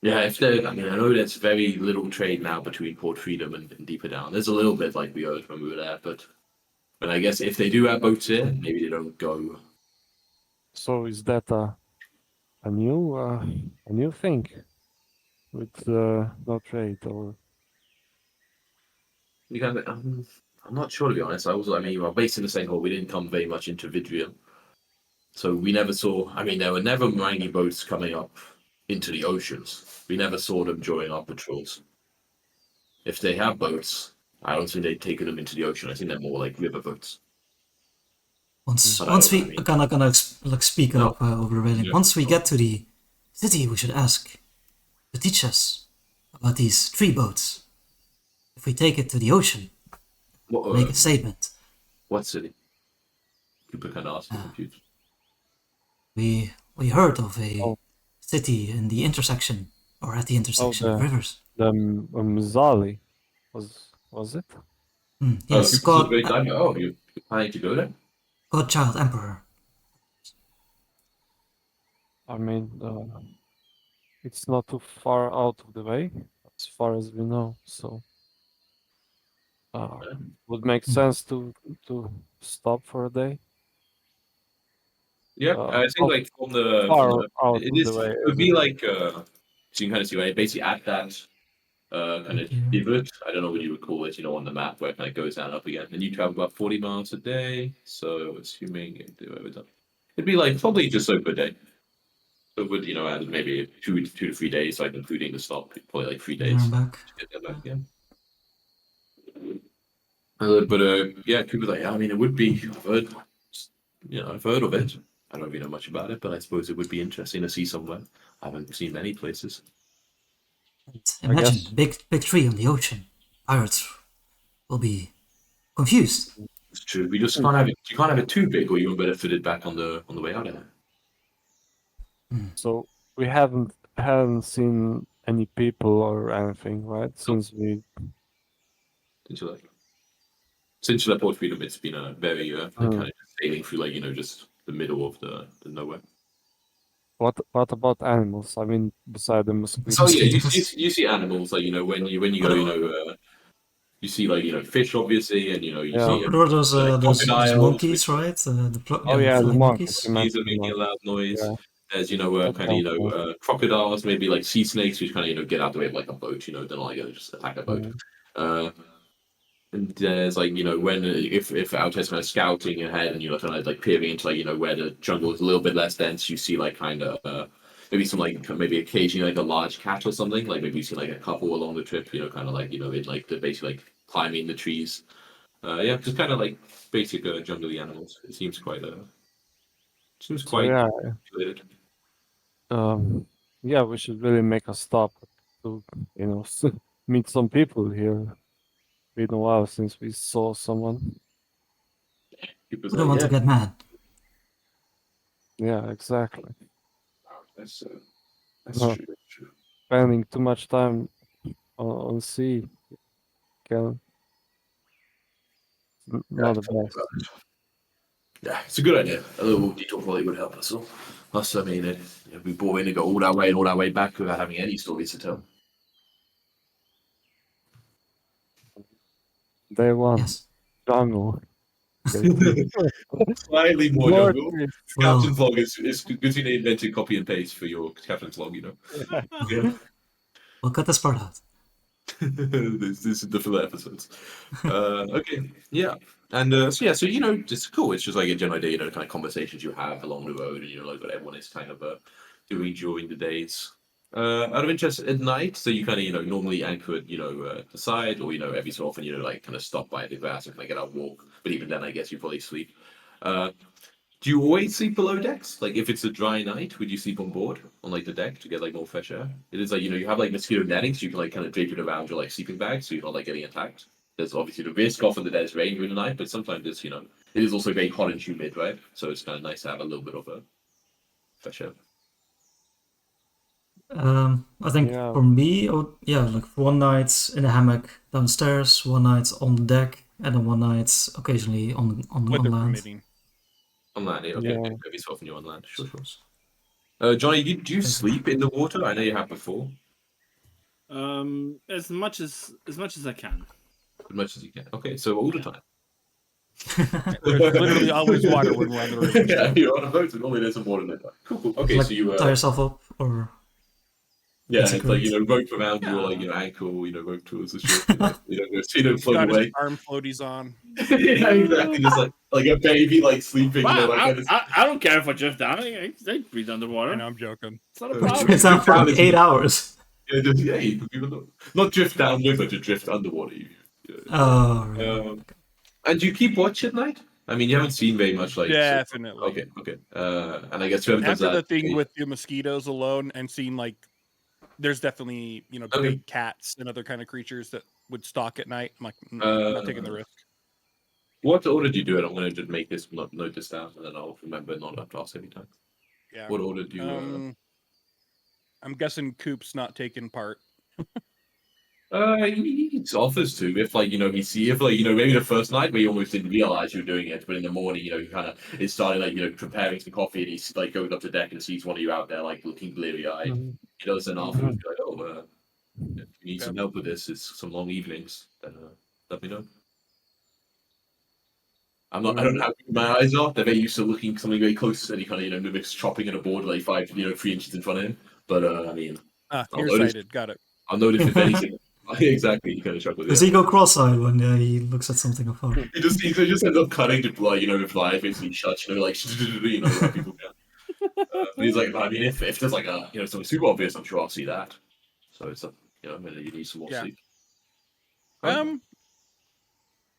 Yeah, I know there's very little trade now between Port Freedom and deeper down. There's a little bit like we heard when we were there, but I guess if they do have boats here, maybe they don't go. So is that a new thing with no trade or? I'm not sure, to be honest. We're based in the same hole. We didn't come very much into Vidria, so we never saw. I mean, there were never Marangi boats coming up into the oceans. We never saw them during our patrols. If they have boats, I don't think they've taken them into the ocean. I think they're more like river boats. Once we gonna speak up over the railing. Once we get to the city, we should ask to teach us about these tree boats. If we take it to the ocean, make a statement. What city? People kind of ask confused. We heard of a city in the intersection, or at the intersection of rivers. The Mzali, was it? Yes, God. You're planning to go there? Godchild Emperor. I mean, it's not too far out of the way, as far as we know. So, would make sense to stop for a day. Yeah, I think like from the it would be like so you can kind of see right basically at that kind of divot. I don't know what you would call it, on the map where it kind of goes down up again. And you travel about 40 miles a day. So assuming it'd be like probably just over a day. So it would add maybe two to 3 days, like including the stop, probably like 3 days back. to get there back. Yeah. But yeah, people like I mean it would be. I've heard of it. I don't really know much about it, but I suppose it would be interesting to see somewhere. I haven't seen many places. Imagine big tree on the ocean. Pirates will be confused. It's true. We just can't have it. You can't have it too big, or you better fit it back on the way out of there. So we haven't seen any people or anything, right? Since Since you left Port Freedom, it's been a very kind of sailing through just the middle of the nowhere. What about animals? I mean, beside the mosquitoes. Oh yeah, you see animals when you go you see fish obviously, and you see what are those monkeys, right? The monkeys. These are making a loud noise. Yeah. There's crocodiles, maybe like sea snakes, which kind of get out the way of like a boat. They're not going to just attack a boat. And there's when if out there's kind of scouting ahead and you're kind of peering into where the jungle is a little bit less dense, you see maybe some maybe occasionally a large cat or something, maybe you see a couple along the trip, kind of in the basically climbing the trees. Just kind of basic jungly animals. It seems quite related. Yeah, we should really make a stop to meet some people here. Been a while since we saw someone. We don't want to get mad. Yeah, exactly. That's true. Spending too much time on sea not the best. Yeah, it's a good idea. A little detour probably would help us all. Plus, I mean, it'd be boring to go all that way and all that way back without having any stories to tell. Day one, jungle. Slightly more jungle. Captain's log is good thing they invented copy and paste for your captain's log, Yeah. We'll cut this part out. this is the filler episodes. Okay, yeah. And so it's cool. It's just a general idea, kind of conversations you have along the road, and what everyone is kind of doing during the days. Out of interest, at night, so you kind of normally anchor at the side, or every so often kind of stop by the grass and kind of get out and walk. But even then, I guess you probably sleep. Do you always sleep below decks? If it's a dry night, would you sleep on board on the deck to get more fresh air? It is you have mosquito netting, so you can kind of drape it around your sleeping bag, so you're not getting attacked. There's obviously the risk often that there's rain during the night, but sometimes it's it is also very hot and humid, right? So it's kind of nice to have a little bit of a fresh air. I think for me, one night in a hammock downstairs, one night on the deck, and then one night occasionally on land. Permitting. On land, okay. Every so often you're on land. Sure. Johnny, do you sleep in the water? I know you have before. As much as I can. As much as you can. Okay, so all the time. There's literally always water when we're on the river. Yeah, you're on a boat, and normally there's some water in there. Cool. Okay, so you tie yourself up, or yeah, it's rope around your ankle, rope tools and shit. Float away. Arm floaties on. Yeah, exactly. Just like a baby sleeping. Wow, I don't care if I drift down. I breathe underwater. And I'm joking. It's not a problem. It's down for 8 hours. Yeah, not drift down river, to drift underwater. Oh, right. And do you keep watch at night? I mean, you haven't seen very much, like. Definitely. Okay. And I guess whoever does After that. the thing with the mosquitoes alone, and seeing like, there's definitely big cats and other kind of creatures that would stalk at night. I'm like, I'm not taking the risk. What order do you do it? I'm going to just make this note this down, and then I'll remember not to ask any time. Yeah. What order do you? I'm guessing Coop's not taking part. He offers to if maybe the first night where you almost didn't realize you were doing it, but in the morning he kind of is starting preparing some coffee and he's like going up to deck and sees one of you out there like looking bleary eyed. He does then afterwards be like, if you need some help with this, it's some long evenings, then let me know. I don't know how my eyes are. They're very used to looking something very close, and he kind of mimics chopping at a board like 3 inches in front of him. But I mean, nearsighted, got it. I'll notice if anything. Exactly, you kind of chuckle. Does he go cross-eyed when he looks at something afar? He just ends up cutting to with live basically shuts, like how people can. But he's like, I mean, if there's like a something super obvious, I'm sure I'll see that. So it's you need some more sleep.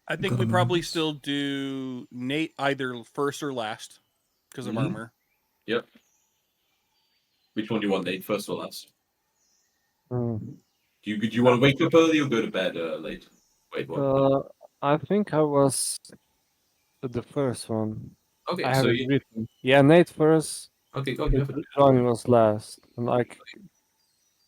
I think we probably still do Nate either first or last because of armor. Yep. Which one do you want, Nate? First or last? Do you want to wake up early or go to bed late? Wait, what? I think I was the first one. Okay, I have it written. Yeah, Nate first. Okay, go. Johnny was last, and I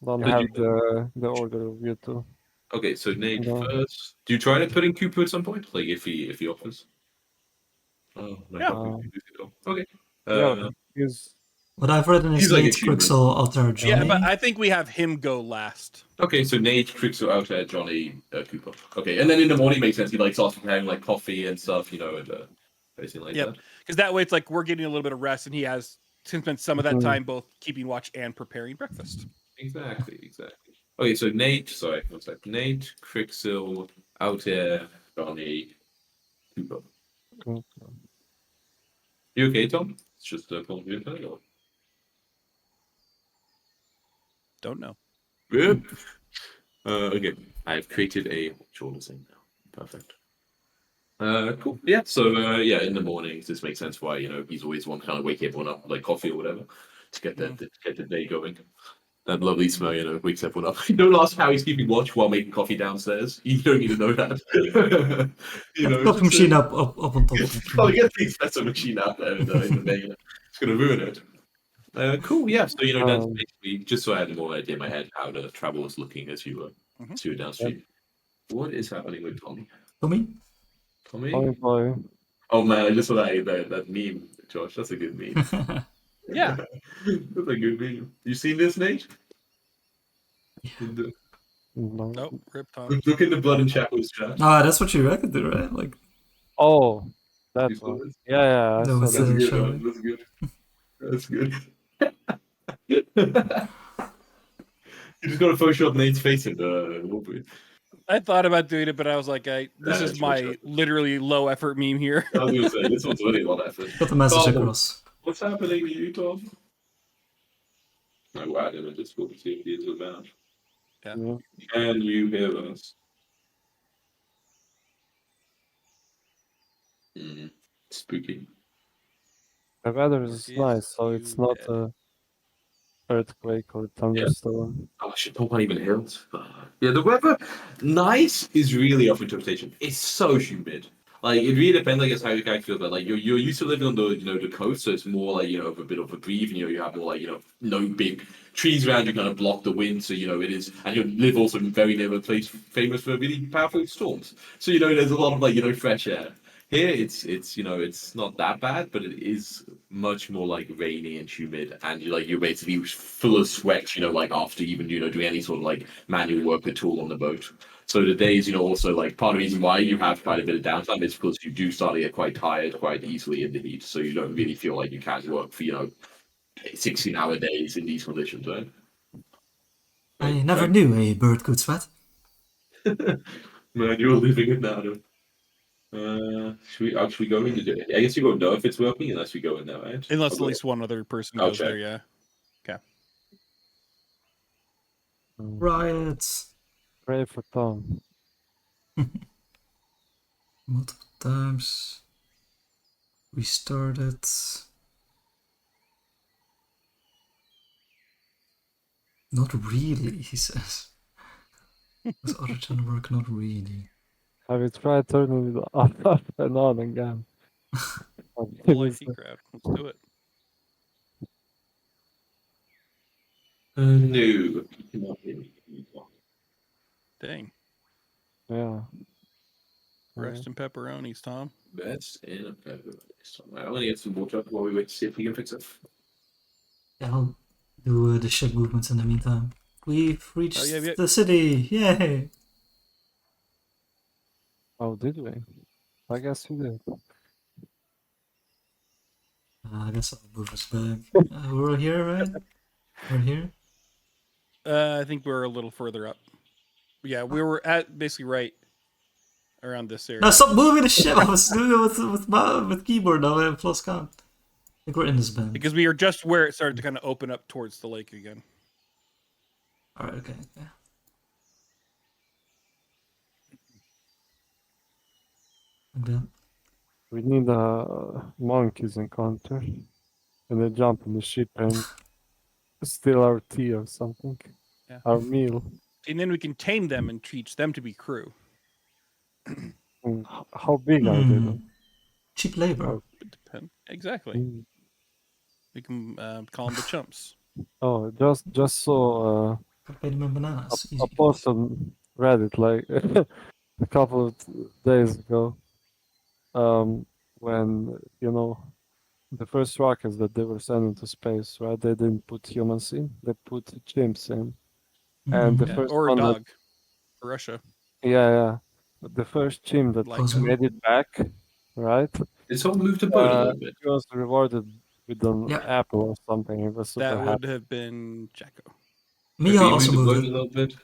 don't have the order of you two. Okay, so Nate first. Do you try to put in Cooper at some point, like if he offers? Oh, no. Okay. What I've written is Nate, Crixel, Alter, Johnny. Yeah, but I think we have him go last. Okay, so Nate, Crixel, Alter, Johnny, Cooper. Okay, and then in the morning makes sense. He starts preparing like coffee and stuff, and everything like that. Because that way it's like we're getting a little bit of rest, and he has spent some of that time both keeping watch and preparing breakfast. Exactly. Okay, so Nate, Nate, Crixel, Alter, Johnny, Cooper. You okay, Tom? It's just pulling you in or? Don't know. Good. Okay, I've created a shoulder thing now. Perfect. Cool. Yeah. So in the mornings, this makes sense why he's always one kind of wake everyone up like coffee or whatever to get the day going. That lovely smell, wakes everyone up. Don't ask how he's keeping watch while making coffee downstairs. You don't need to know that. Coffee machine up on top of it. Oh, get the espresso machine out there in the day. It's gonna ruin it. Cool. Yeah. So that's basically just so I had more idea in my head how the travel was looking as you were downstream. What is happening with Tommy? Tommy boy. Oh man, I just saw that meme, Josh. That's a good meme. Yeah. That's a good meme. You seen this, Nate? Nope. Rip Tom. Look in the blood and Shackles chat. That's what you reckon, right? Like. Oh, that's one. Yeah. That was good. That's good. You just got to Photoshop Nate's face in the. I thought about doing it, but I was like, this is my literally low effort meme here. I was going to say, this one's really low effort. Put the message across. What's happening to you, Tom? I will add him in Discord to see if he is about. Yeah. Can you hear us? Spooky. The weather is nice, so it's not a earthquake or thunderstorm. Oh, shit, don't even hills. Yeah, the weather, nice is really up interpretation. It's so humid. Like, it really depends, I guess, how you guys feel about it. Like, you're used to living on the, the coast, so it's more like, a bit of a breeze, and, you have more like, no big trees around you kind of block the wind, so, it is, and you live also very near a place famous for really powerful storms. So, there's a lot of, like, fresh air. Here, it's not that bad, but it is much more like rainy and humid, and you're basically full of sweat, like after even doing any sort of like manual work at all on the boat. So the days, also like part of the reason why you have quite a bit of downtime is because you do start to get quite tired quite easily in the heat, so you don't really feel like you can work for 16-hour days in these conditions, right? I never knew a bird could sweat. Man, you're living it now, though. Should we go in to do it? I guess you won't know if it's working unless we go in there, right? Unless at least one other person goes there, yeah. Okay. Riots. Pray for Tom. multiple times. Restarted. Not really, he says. This other channel work, not really. Have you tried turning it off and on again? LIC crowd. Let's do it. No. Dang. Yeah. Breast and pepperonis, Tom. Best in a pepperoni. I'm gonna get some water while we wait to see if we can fix it. Yeah, I'll do the ship movements in the meantime. We've reached yeah. the city! Yay! Oh, did we? I guess we did. I guess I'll move us back. We're here, right? We're here? I think we're a little further up. Yeah, we were at basically right around this area. No, stop moving the ship! I was doing it with keyboard now. I have plus count. I think we're in this bend. Because we are just where it started to kind of open up towards the lake again. Alright, okay. Then We need a monkeys encounter. And they jump in the ship and steal our tea or something. Yeah. Our meal. And then we can tame them and teach them to be crew. How big are they though? cheap labor. Oh. It depends. Exactly. We can call them the chumps. Oh, just so Pay them in bananas. a person read it like a couple of days ago. When the first rockets that they were sending to space, right? They didn't put humans in; they put chimps in. And the first or a one dog for Russia. Yeah. But the first chimp that Like made it back, right? Did someone move the boat a little bit? He was rewarded with an apple or something. He was super that would happy. have been Jacko. Mia also moved the boat moved a it. little bit.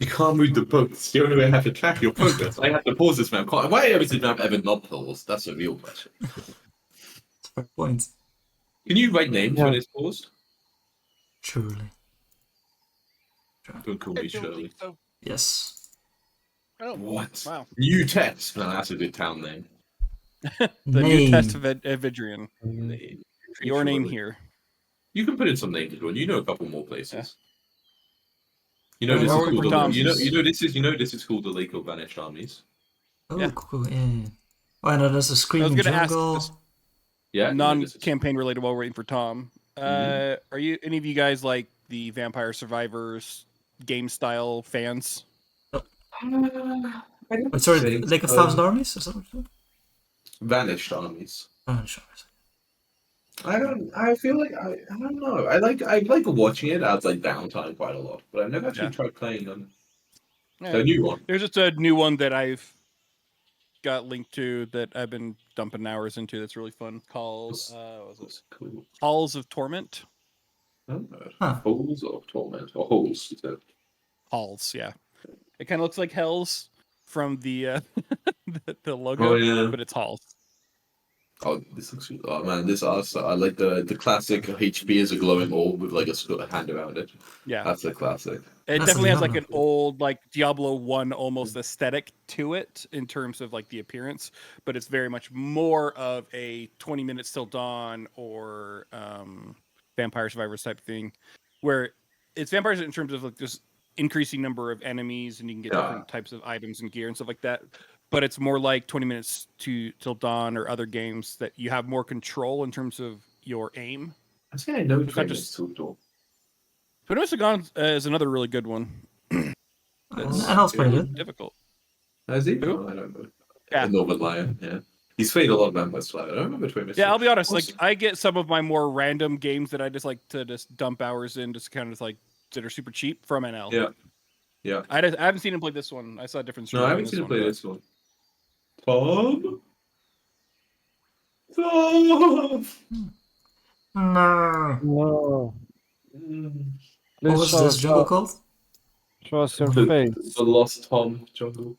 You can't move the boat. It's the only way I have to track your progress. I have to pause this map. Why is this map ever not paused? That's a real question. That's a fair point. Can you write names when it's paused? Surely. Don't call me Shirley. So. Yes. Oh, what? Wow. New Test. No, that's a good town name. The new test of Evidrian. Your name Surely. here. You can put in some names as well. You know a couple more places. Yeah. You know this is Or called the Tom's. you know this is called the Lake of Vanished Armies. Oh, Yeah. cool. Yeah. Oh, and there's a screaming gonna ask jungle. this- Yeah. Non-campaign related while we're waiting for Tom. Mhm. Are you any of you guys like the Vampire Survivors game style fans? Wait, sorry, Lake of Thousand Armies? Is that what you're saying? Vanished Armies. Vanished Armies. I feel like I don't know. I like watching it as like downtime quite a lot, but I've never actually tried playing them. Yeah. A new one. There's just a new one that I've got linked to that I've been dumping hours into. That's really fun. Called what was it? Cool. Halls of Torment. Halls of Torment or Halls. Halls, yeah. It kind of looks like Hells from the the logo, Oh, yeah. but it's Halls. Oh, this looks. Oh man, this art. I like the classic HP as a glowing orb with like a hand around it. Yeah, that's a classic. It That's definitely has like Diablo. an old like Diablo 1 almost aesthetic to it in terms of like the appearance, but it's very much more of a 20 minutes till dawn or Vampire Survivors type thing, where it's vampires in terms of like just increasing number of enemies and you can get different types of items and gear and stuff like that. But it's more like 20 minutes till dawn or other games that you have more control in terms of your aim. I say I know It's not just till dawn. 20 Minutes to Gone is another really good one. And I'll play it. Difficult. Has he? Who? Oh, I don't know. Yeah. Northern Lion, yeah. He's played a lot of Vampire Survivor. I don't remember 20 Minutes. Yeah, I'll be honest. Like, I get some of my more random games that I just like to just dump hours in, just kind of like that are super cheap from NL. Yeah. Yeah. I haven't seen him play this one. I saw a different stream. No, I haven't seen him play this one. Tom? Tom? No. What was this jungle called? Show us your The face. Lost Tom jungle.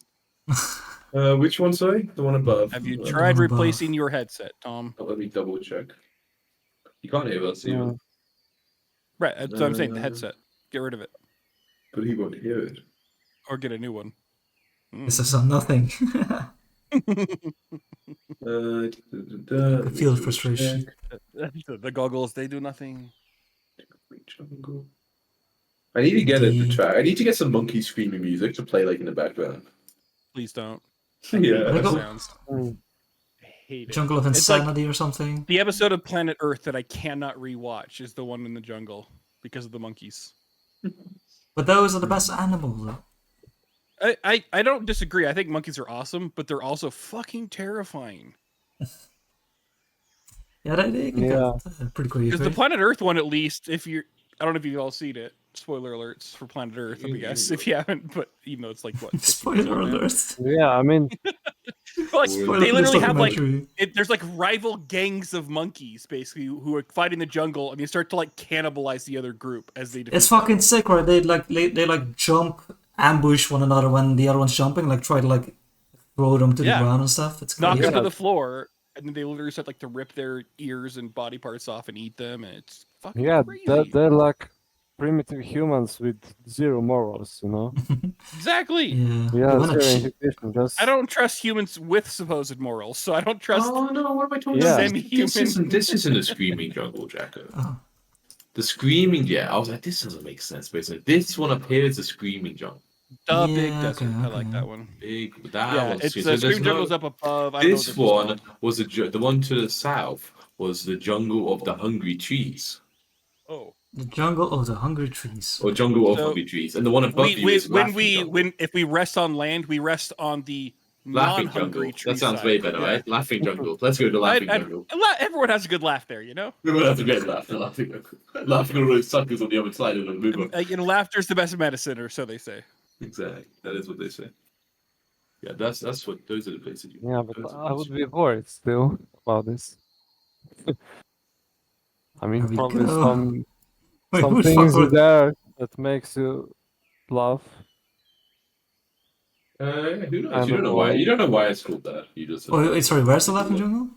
Which one, sorry? The one above. Have you tried replacing your headset, Tom? Let me double check. You can't hear us even. Right, that's what I'm saying. The headset. Get rid of it. But he won't hear it. Or get a new one. This is on nothing. I feel the frustration. The goggles, they do nothing. Jungle. I need to get a track. I need to get some monkey screaming music to play like in the background. Please don't. Yeah. Sounds. I hate it. Jungle of Insanity or something. The episode of Planet Earth that I cannot rewatch is the one in the jungle because of the monkeys. But those are the best animals, though. I don't disagree. I think monkeys are awesome, but they're also fucking terrifying. Yeah, they can get pretty crazy. Because the Planet Earth one, at least, I don't know if you've all seen it. Spoiler alerts for Planet Earth, I guess, if you haven't. But even though it's like what? Spoiler alert. Yeah, I mean, like they literally have like there's like rival gangs of monkeys basically who are fighting the jungle, and you start to like cannibalize the other group as they. It's fucking sick, right? They jump, ambush one another when the other one's jumping, like try to like throw them to the ground and stuff. It's knock them to the floor, and then they literally start like to rip their ears and body parts off and eat them, and it's fucking crazy. They're like primitive humans with zero morals, you know. Exactly. Yeah. I don't trust humans with supposed morals, so I don't trust. Oh no! What am I talking about? This isn't a screaming jungle, Jacko. Oh. The screaming, I was like, this doesn't make sense. But like, this one up here is a screaming jungle. Big desert. I like that one. Big. That it's the screaming jungle's up above. This one was the one to the south was the jungle of the hungry trees. Oh. The jungle of the hungry trees. Or jungle of hungry trees, and the one above you is if we rest on land, we rest on the laughing jungle. That sounds way better, right? Laughing jungle. Let's go to laughing jungle. Everyone has a good laugh there, you know. Everyone has a great laugh. Laughing at those suckers on the other side of the river. Laughter's the best medicine, or so they say. Exactly, that is what they say. Yeah, that's what those are the places you. Yeah, but I would be worried still about this. I mean, probably some things are there that makes you laugh. Who knows? You don't know why. You don't know why it's called that. You just. Sorry. Where's the laughing jungle?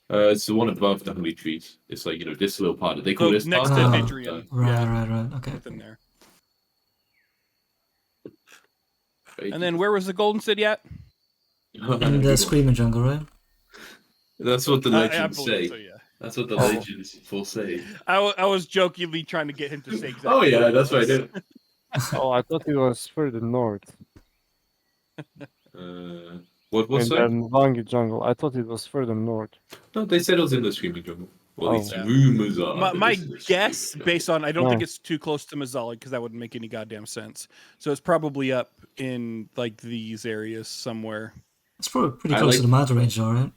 It's the one above the hungry trees. It's like this little part. They call this next to Hadrian. Right. Okay. Within there. And then where was the Golden City at? In the Screaming Jungle, right? That's what the legends say. So, yeah. That's what the legends will say. I was jokingly trying to get him to say exactly. Oh yeah, that's what I did. I thought it was further north. What was that? In the Vangi jungle. I thought it was further north. No, they said it was in the Screaming Jungle. Well, these rumors are. My guess, based on, I don't think it's too close to Mazzali because that wouldn't make any goddamn sense. So it's probably up in like these areas somewhere. It's probably pretty close to the mountain range, all right.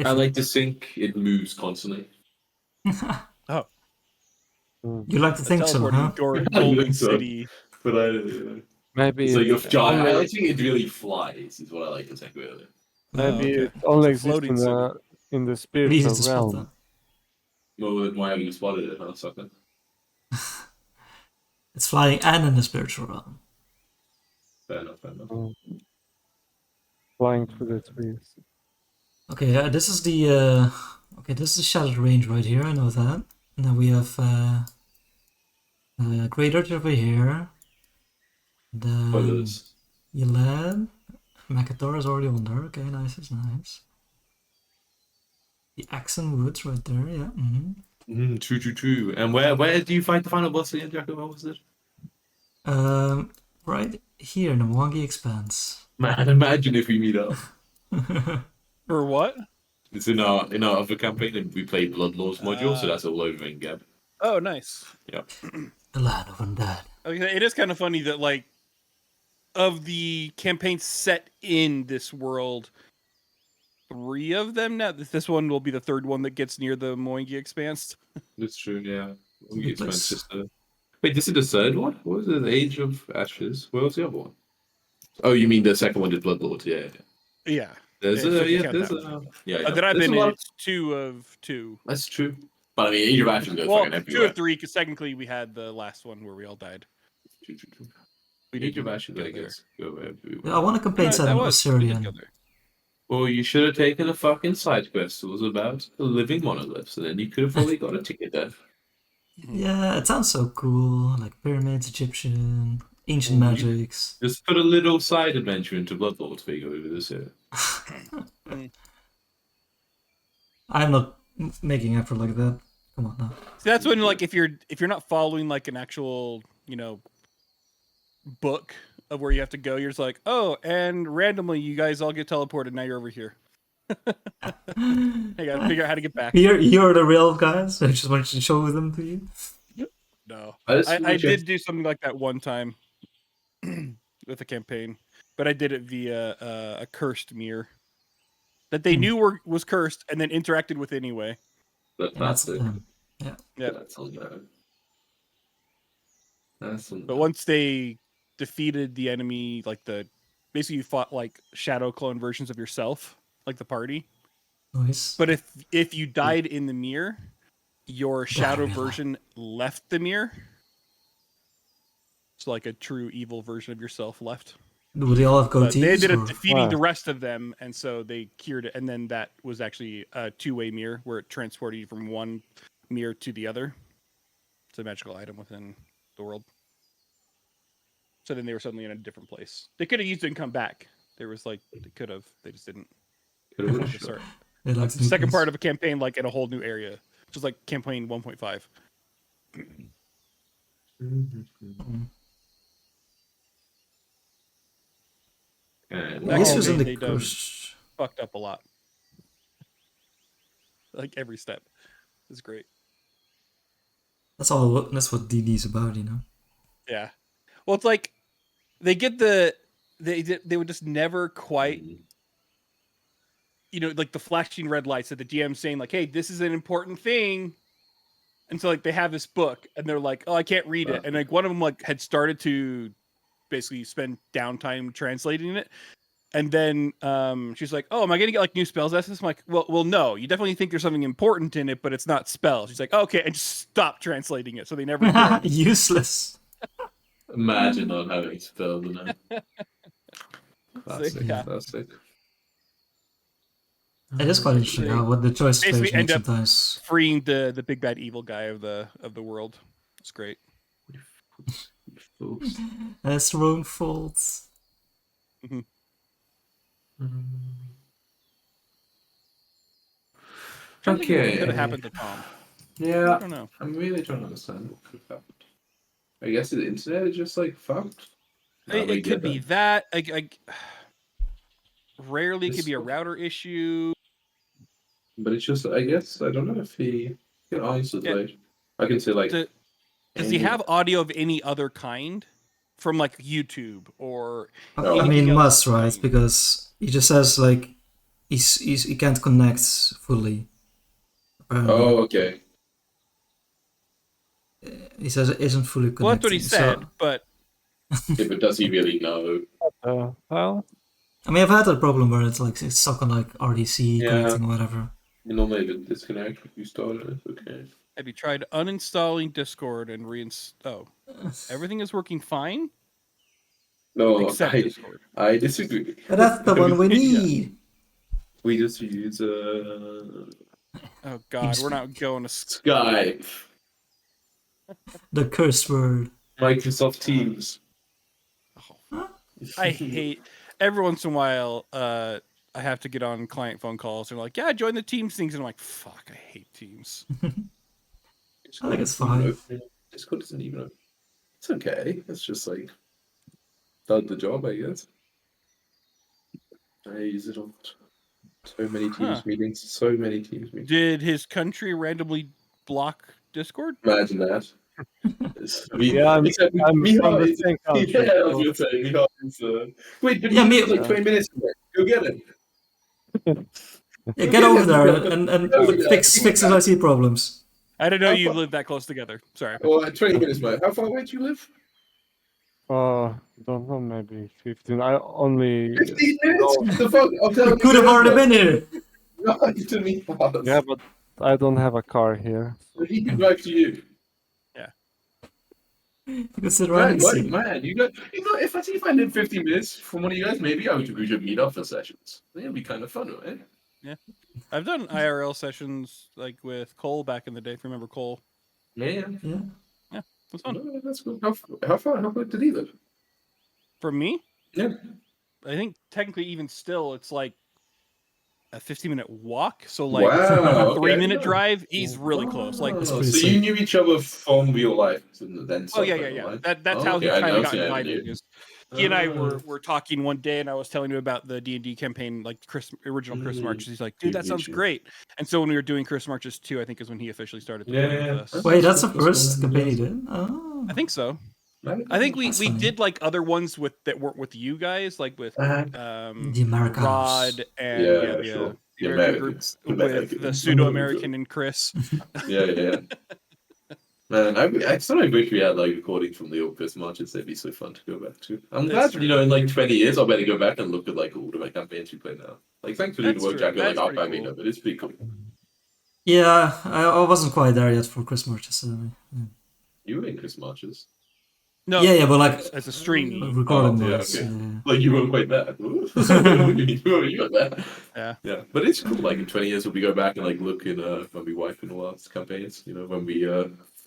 I like to think it moves constantly. Oh. You like to think so, huh? Golden City. But maybe it's like a giant. I think it really flies. Is what I like to think really. Maybe it only exists in the spiritual realm. Well, then why haven't you spotted it, huh, sucker? It's flying and in the spiritual realm. Fair enough. Flying through the trees. Okay, this is the Shattered Range right here. I know that. And then we have Great Earth over here. Then Yelad. Makator is already on there. Okay, nice. The Axon Woods right there. Yeah. Mm-hmm. True. And where do you fight the final boss again, Jacob? What was it? Right here in the Mwangi Expanse. Man, imagine if we meet up. For what? It's in our other campaign, and we play Bloodlords module, so that's all over in Gab. Oh, nice. Yeah. The Land of Undead. Okay, it is kind of funny that like of the campaigns set in this world, 3 of them now. This one will be the 3rd one that gets near the Moingi Expanse. That's true. Yeah. Moingi Expanse is wait, this is the 3rd one? What was it? The Age of Ashes. Where was the other one? Oh, you mean the 2nd one did Bloodlords? Yeah. There's that I've been in. It's 2 of 2. That's true. But I mean, Age of Ashes goes fucking everywhere. 2 of 3, because technically we had the last one where we all died. True. Age of Ashes, I guess, go everywhere. Yeah, I want to campaign set in Assyrian. Well, you should have taken a fucking side quest. It was about the living monoliths, and then you could have probably got a ticket there. Yeah, it sounds so cool. Like pyramids, Egyptian. ancient magics. Just put a little side adventure into Bloodlords for you over this here. I'm not making effort like that. Come on now. See, that's when like if you're not following like an actual book of where you have to go, you're just like, oh, and randomly you guys all get teleported. Now you're over here. I gotta figure out how to get back. You're the real guys. I just wanted to show them to you. No, I did do something like that one time with a campaign, but I did it via a cursed mirror that they knew was cursed and then interacted with anyway. That's it. Yeah. That's all But once they defeated the enemy, like basically you fought like shadow clone versions of yourself, like the party. Nice. But if you died in the mirror, your shadow version left the mirror. So like a true evil version of yourself left. Do they all have goatees? But they ended up defeating the rest of them, and so they cured it. And then that was actually a two-way mirror where it transported you from one mirror to the other. It's a magical item within the world. So then they were suddenly in a different place. They could have used it and come back. There was like they could have. They just didn't. Sure. The second part of a campaign, like in a whole new area, which is like campaign 1.5. This was in the curse. Fucked up a lot. Like every step. It's great. That's what DD's about, you know. Yeah. Well, it's like they get they would just never quite, like the flashing red lights that the DM saying like, "Hey, this is an important thing," and so like they have this book and they're like, "Oh, I can't read it," and like one of them like had started to basically spend downtime translating it, and then she's like, "Oh, am I gonna get like new spells?" I'm like, "Well, no. You definitely think there's something important in it, but it's not spells." She's like, "Okay," and just stop translating it, so they never useless. Imagine not having spells in it. Classic. It is quite interesting how what the choice players make sometimes. Freeing the big bad evil guy of the world. It's great. That's their own fault. Okay. What could have happened to Tom? Yeah, I don't know. I'm really trying to understand what could have happened. I guess the internet is just like fucked. It could be that. Rarely it could be a router issue. But it's just, I guess, I don't know if he can answer like, I can say like, does he have audio of any other kind from like YouTube or? I mean, must, right? Because he just says like he can't connect fully. Apparently. Oh, okay. He says it isn't fully connected. Well, that's what he said, but. Yeah, but does he really know? Well, I mean, I've had that problem where it's like it's stuck on like RDC connecting or whatever. You normally would disconnect if you started it. Okay. Have you tried uninstalling Discord and reinstall? Oh, everything is working fine. No, except Discord. I disagree. But that's the one we need. Yeah. We just use Oh God, we're not going to Skype. The curse word. Microsoft Teams. I hate every once in a while. I have to get on client phone calls. They're like, "Yeah, join the Teams things," and I'm like, "Fuck, I hate Teams." I think it's fine. Discord isn't even. It's okay. It's just like done the job, I guess. I use it on so many Teams meetings. So many Teams meetings. Did his country randomly block Discord? Imagine that. Yeah, I'm from the same country. Yeah, I was gonna say Mihal is. Wait, but Mihal's like 20 minutes away. Go get it. Yeah, get over there and fix his IT problems. I didn't know you lived that close together. Sorry. Well, 20 minutes, mate. How far away do you live? Don't know, maybe 15. I only 15 minutes? The fuck? I'm telling you. Could have already been here. Right to me. Yeah, but I don't have a car here. So he can drive to you. Consider man, you got. If I live 15 minutes from one of you guys, maybe we should meet up for sessions. It'd be kind of fun, right? Yeah, I've done IRL sessions like with Cole back in the day. If you remember Cole? Yeah, it was fun. Oh, that's cool. How far did he live? For me? Yeah. I think technically even still it's like a 15-minute walk. So like for Wow, a 3-minute drive, he's really close. Like That's so pretty you sick. knew each other from real life and then oh some yeah. online. That's how he I kind of got see, I invited. knew. Is he and I were talking one day, and I was telling him about the D&D campaign, like original Chris Marches. He's like, "Dude, that sounds great." And so when we were doing Chris Marches 2, I think is when he officially started to play with us. Wait, that's the first campaign you did? Oh. I think so. I think we did like other ones that weren't with you guys, like with the Americans. Rod and the American group with the pseudo-American and Chris. Yeah. Man, I sort of wish we had like recordings from the old Chris Marches. They'd be so fun to go back to. I'm glad, in like 20 years, I'll better go back and look at like all the my campaigns we play now. Like, thanks for doing the work, Jack. Like, archiving but it's pretty cool. Yeah, I wasn't quite there yet for Chris Marches. So, yeah. You were in Chris Marches. No, yeah, but like as a stream recording was. Okay. Yeah. Like you weren't quite there. you were there. Yeah, but it's cool. Like in 20 years, when we go back and like look in when we wipe in all our campaigns, when we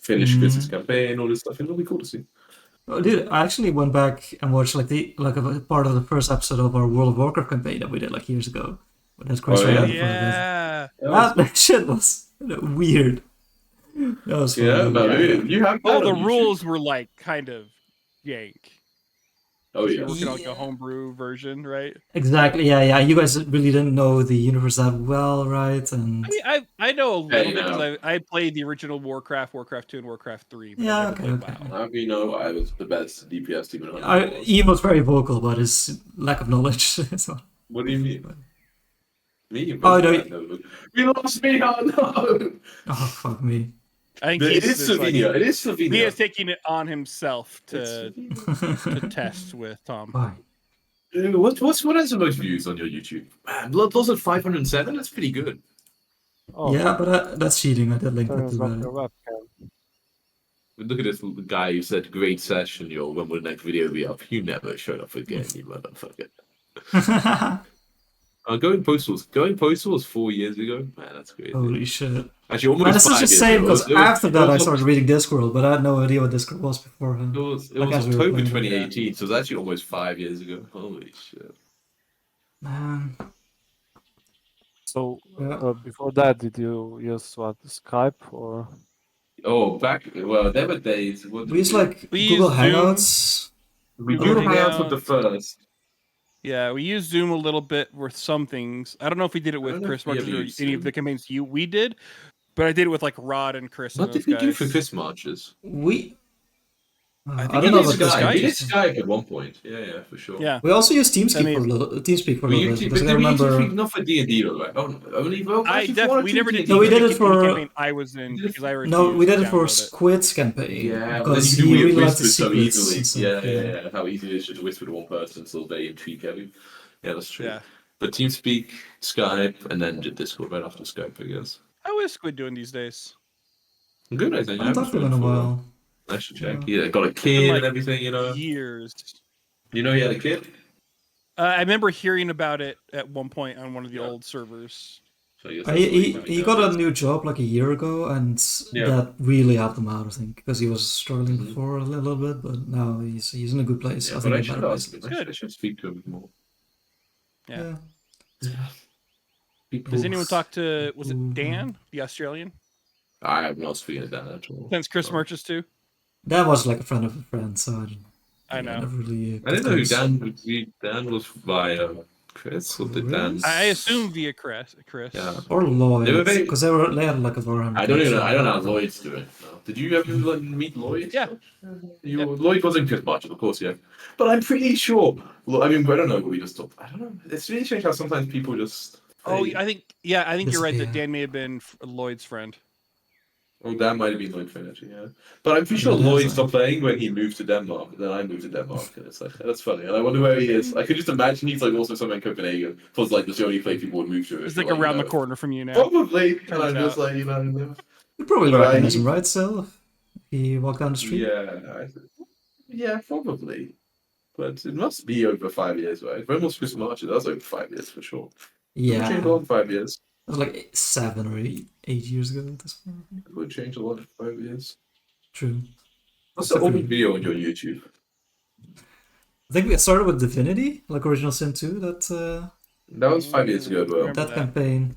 finish Chris's campaign, all this stuff, it'll be cool to see. Oh, dude, I actually went back and watched like a part of the first episode of our World of Warcraft campaign that we did like years ago. That's Chris that shit was weird. That was fun. You have. The rules were like kind of yank. Oh yeah, you're working on like a homebrew version, right? Exactly. Yeah. You guys really didn't know the universe that well, right? And I know a little bit because I played the original Warcraft 2, and Warcraft 3. But I never played WoW. We know I was the best DPS team in Ian was very vocal about his lack of knowledge. So. What do you mean? Me? Oh no! We lost me! Oh no! Oh fuck me! I think it is Slovenia. It is Slovenia. He is taking it on himself to test with Tom. Why? What has the most views on your YouTube? Man, Bloodlust at 507. That's pretty good. Oh. Yeah, but that's cheating. I did link that to that. Look at this guy who said, "Great session, yo. When will the next video be up?" You never showed up again, you motherfucker. Going Postal was 4 years ago. Man, that's crazy. Holy shit. Actually, almost that's such a shame because after that I started reading Discworld, but I had no idea what Discworld was beforehand. It was October 2018, so it was actually almost 5 years ago. Holy shit. Man. So, before that, did you use Skype or? Oh, there were days. We used Google Hangouts. Google Hangouts with the first. Yeah, we used Zoom a little bit with some things. I don't know if we did it with Chris Marches or any of the campaigns we did, but I did it with like Rod and Chris. What did we do for Chris Marches? I don't know about Skype. We did Skype at one point. Yeah, for sure. Yeah. We also used TeamSpeak for a little bit. Because I remember... not for D&D though, right? We never did. No, we did it for. Campaign I was in because I refused. No, we did it for Squid's campaign. Yeah, because he really liked the so easily. Yeah. How easy it is to whisper to one person, so very intrigue heavy. Yeah, that's true. Yeah. But TeamSpeak, Skype, and then Discord right after Skype, I guess. How is Squid doing these days? Good, I think. I haven't talked to him in a while. I should check. Yeah, got a kid and everything, Years. You know he had a kid? I remember hearing about it at one point on one of the old servers. So he got a new job like a year ago, and that really helped him out, I think, because he was struggling before a little bit, but now he's in a good place. Yeah, I should speak to him more. Yeah. Does anyone talk to, was it Dan, the Australian? I have not speaking to Dan at all. Since Chris Marches too? Dan was like a friend of a friend, so I know. Never really, I didn't know who Dan was via Chris, or did Dan? I assume via Chris. Yeah. Or Lloyd, because they had like a Warhammer. I don't know how Lloyd's doing. No. Did you ever meet Lloyd? Yeah. Lloyd wasn't Chris Marches, of course, yeah. But I'm pretty sure. I mean, I don't know. We just thought. I don't know. It's really strange how sometimes people just. I think you're right that Dan may have been Lloyd's friend. Oh, that might have been Lloyd's friend, actually, yeah. But I'm pretty sure Lloyd stopped playing when he moved to Denmark, and then I moved to Denmark, and it's like, that's funny. And I wonder where he is. I could just imagine he's like also somewhere in Copenhagen. It was like the only place people would move to. It's like around the corner from you now. Probably. And I'm just like, You probably recognize him, right, Sil? He walked down the street? Yeah, probably. But it must be over 5 years, right? When was Chris Marches? That was over 5 years for sure. Yeah. It changed a lot in 5 years. It was like 7 or 8 years ago at this point. It would change a lot in 5 years. True. What's the old video on your YouTube? I think it started with Divinity, like Original Sin 2. That was 5 years ago, bro. Remember that campaign.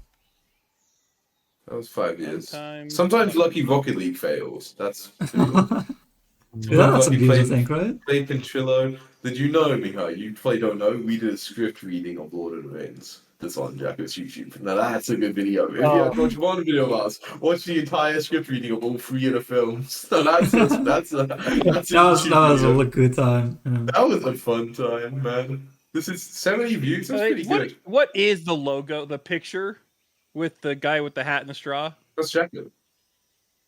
That was 5 years. Sometimes Sometimes Lucky Rocket League fails. That's pretty good. Yeah, that's some views, I think, right? Played Pinchillo. Did you know, Miha? You probably don't know. We did a script reading of Lord of the Rings. That's on Jacko's YouTube. Now that's a good video. If you haven't watched one video of us, watch the entire script reading of all 3 of the films. So that's a That was a good time. Yeah. That was a fun time, man. This is 70 views. That's pretty good. What is the logo? The picture with the guy with the hat and the straw? That's Shackles.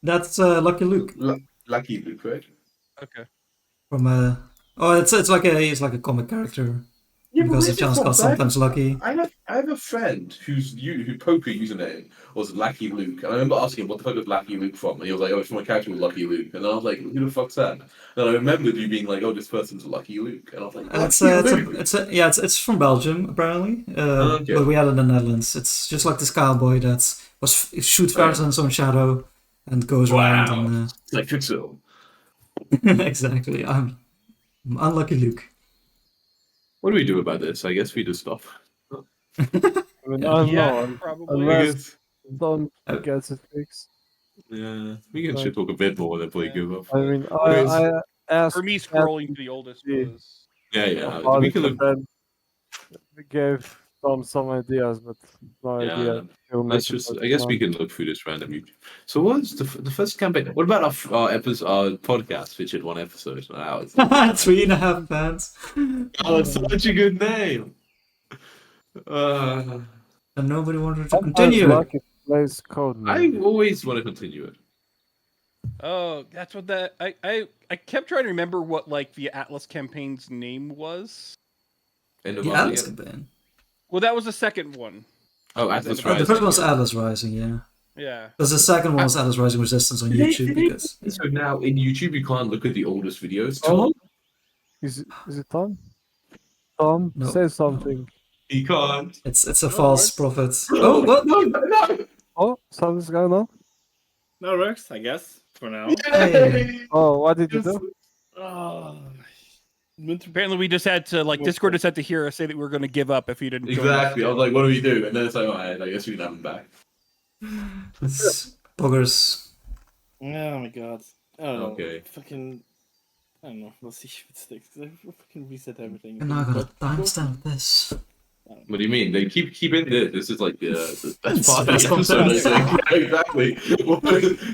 That's Lucky Luke. Lucky Luke, right? Okay. From it's like a comic character. Yeah, because the chance got sometimes lucky. I have a friend who poker username was Lucky Luke, and I remember asking him what the fuck is Lucky Luke from, and he was like, "Oh, it's from a character with Lucky Luke," and I was like, "Who the fuck's that?" And I remembered you being like, "Oh, this person's Lucky Luke," and I was like, it's from Belgium apparently, okay. but we had it in the Netherlands. It's just like this cowboy that shoots fires in his own shadow and goes around and it's like Pixel. Exactly. I'm unlucky Luke. What do we do about this? I guess we just stop. I mean, I don't know. Probably. Unless don't get it fixed. Yeah, we can should talk a bit more than probably give up. I mean, I asked For me, scrolling to the oldest was. Yeah. We can look. We gave Tom some ideas, but no idea. Let's just. I guess we can look through this randomly. So what's the first campaign? What about our podcast featured one episode? Wow, 3.5 bands. Oh, it's such a good name. And nobody wanted to continue. Plays code. I always want to continue it. Oh, that's what that I kept trying to remember what like the Atlas campaign's name was. The Atlas campaign. Well, that was the second one. Oh, Atlas Rising. The first one was Atlas Rising, yeah. Yeah. Because the second one was Atlas Rising Resistance on YouTube. Because so now in YouTube you can't look at the oldest videos. Tom? Is it Tom? Tom, No. say something. He can't. It's a false prophet. Oh, what? No. Oh, something's going on. No, it works, I guess, for now. Hey. Oh, what did you do? Apparently, we just had to Discord just had to hear us say that we were going to give up if he didn't. Exactly. I was like, "What do we do?" And then it's like, "Alright, I guess we can have him back." It's buggers. Oh my god. I don't know. Okay. Fucking. I don't know. We'll see if it sticks. I fucking reset everything. And now I gotta timestamp this. What do you mean? They keep in it. This is like the best part of That's the episode. I content. think. Yeah, exactly.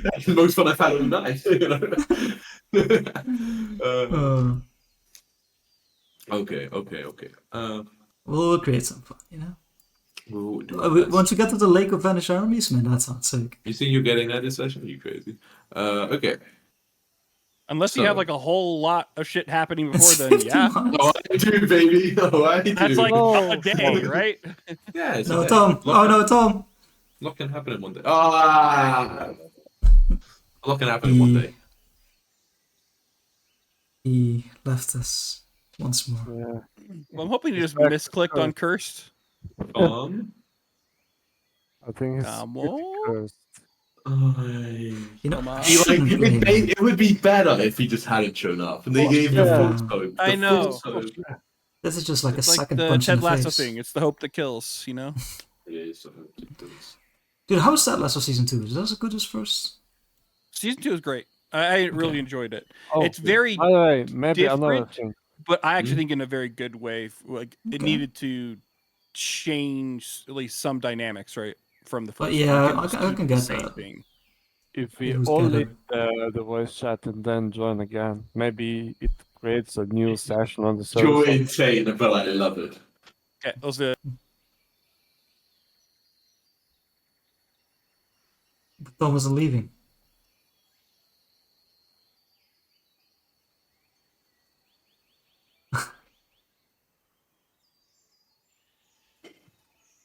That's the most fun I've had all night. Okay. We'll create some fun, you know? We'll do Once you get to the Lake of Vanished Armies, man, that sounds sick. You think you're getting that this session? Are you crazy? Okay. Unless you have like a whole lot of shit happening before then, yeah. Oh, I do, baby. Oh, I do. That's like a day, right? Yeah. It's No, Tom. Tom. A lot can happen in one day. A lot can happen in one day. He left us once more. Yeah. Well, I'm hoping you just misclicked on cursed. I think it's cursed. You know, It would be better if he just hadn't shown up and they gave you false hope. I know. This is just like It's a like second the punch Ted in the Lasso face. thing. It's the hope that kills, you know? It is the hope that kills. Dude, how's Ted Lasso season 2? Is that as good as first? Season 2 is great. I really enjoyed it. Oh, It's very by the way, maybe another different, thing. but I actually think in a very good way. Like it Okay. needed to change at least some dynamics, right, from the first. Yeah, one. I can get Same that. thing. If we Who's all better? leave the voice chat and then join again, maybe it creates a new session on the server. You're insane, but I love it. Okay, those are But Tom isn't leaving.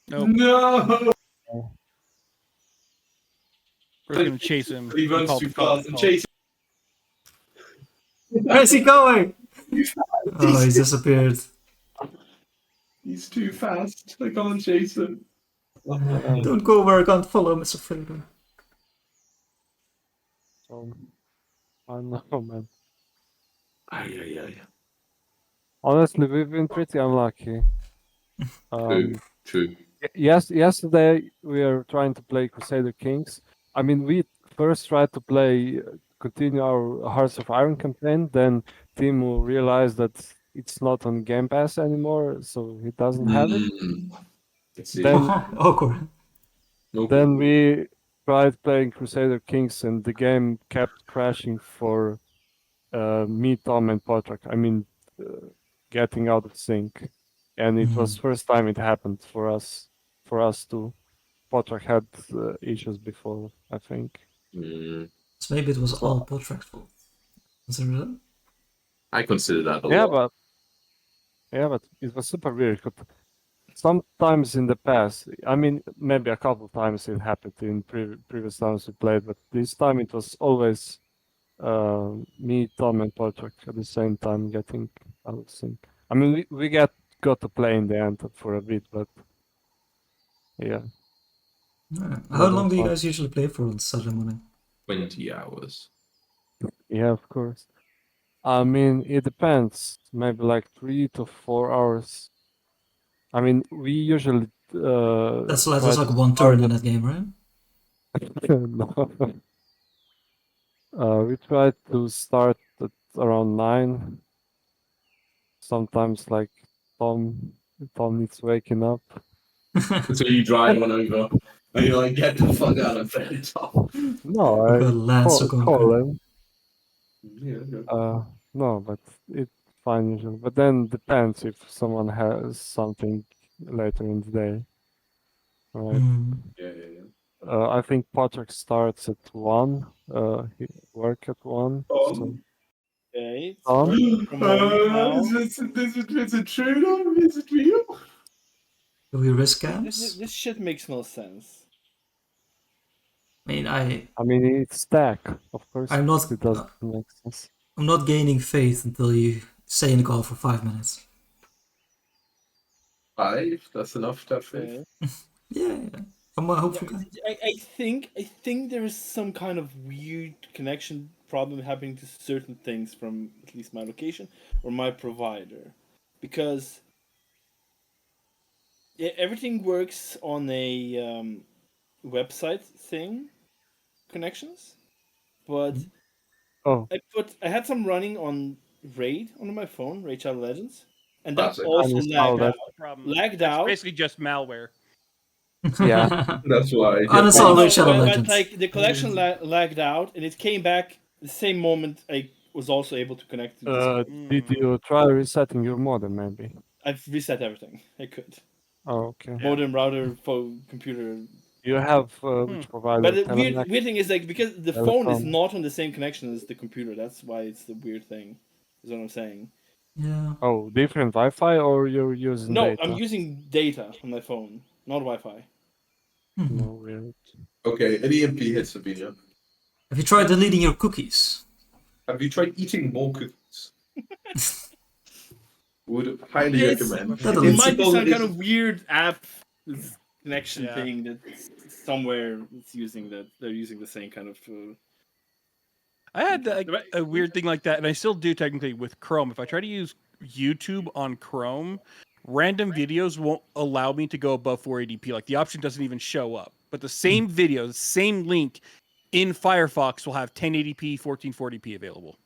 No! we're gonna chase him. He runs Call- too call- fast and call. chases. Where's he going? Oh, he's disappeared. He's too fast. I can't chase him. Don't go where I can't follow, Mr. Fader. So, I don't know, man. Ay. honestly, we've been pretty unlucky. True. Yes, yesterday we are trying to play Crusader Kings. I mean, we first tried to continue our Hearts of Iron campaign. Then Timo realized that it's not on Game Pass anymore, so he doesn't have it. Then Awkward. Then we tried playing Crusader Kings, and the game kept crashing for me, Tom, and Patrak. I mean, getting out of sync, and it was first time it happened for us. For us too. Patrak had issues before, I think. So maybe it was all Patrak's fault. Consider that? I consider that a lot. But it was super weird. Sometimes in the past, I mean, maybe a couple times it happened in previous times we played, but this time it was always me, Tom, and Patrak at the same time getting out of sync. I mean, we got to play in the end for a bit, but yeah. How long do you guys usually play for on Saturday morning? 20 hours. Yeah, of course. I mean, it depends. Maybe like 3 to 4 hours. I mean, we usually that's like one turn in that game, right? No. We try to start at around 9. Sometimes, like Tom needs waking up. So you drive on over, and you're like, "Get the fuck out of bed, Tom." No, I call him. Yeah. No, but it's fine usually. But then depends if someone has something later in the day, right? Yeah. I think Patrick starts at 1. He work at 1. So. Okay. Is it true though? Is it real? Do we risk camps? This shit makes no sense. I mean, it's stack, of course. I'm not. It doesn't make sense. I'm not gaining faith until you stay in the call for 5 minutes. 5? That's enough to have faith. Yeah. I'm a hopeful guy. I think there is some kind of weird connection problem happening to certain things from at least my location or my provider, because everything works on a website thing connections, but I had some running on Raid on my phone, Raid Shadow Legends, and that also lagged out. Basically just malware. Yeah, that's why. Uninstall Raid Shadow Legends. But like the collection lagged out, and it came back the same moment I was also able to connect to this. Did you try resetting your modem, maybe? I've reset everything I could. Oh, okay. Modem, router, phone, computer. You have which provider? But the weird thing is, like, because the phone is not on the same connection as the computer, that's why it's the weird thing. Is what I'm saying. Yeah. Oh, different Wi-Fi, or you're using data? No, I'm using data on my phone, not Wi-Fi. No, weird. Okay, an EMP hits Sabina. Have you tried deleting your cookies? Have you tried eating more cookies? Would highly recommend. It might be some kind of weird app connection thing that somewhere it's using that they're using the same kind of. I had a weird thing like that, and I still do technically with Chrome. If I try to use YouTube on Chrome, random videos won't allow me to go above 480p. Like the option doesn't even show up. But the same video, the same link in Firefox will have 1080p, 1440p available.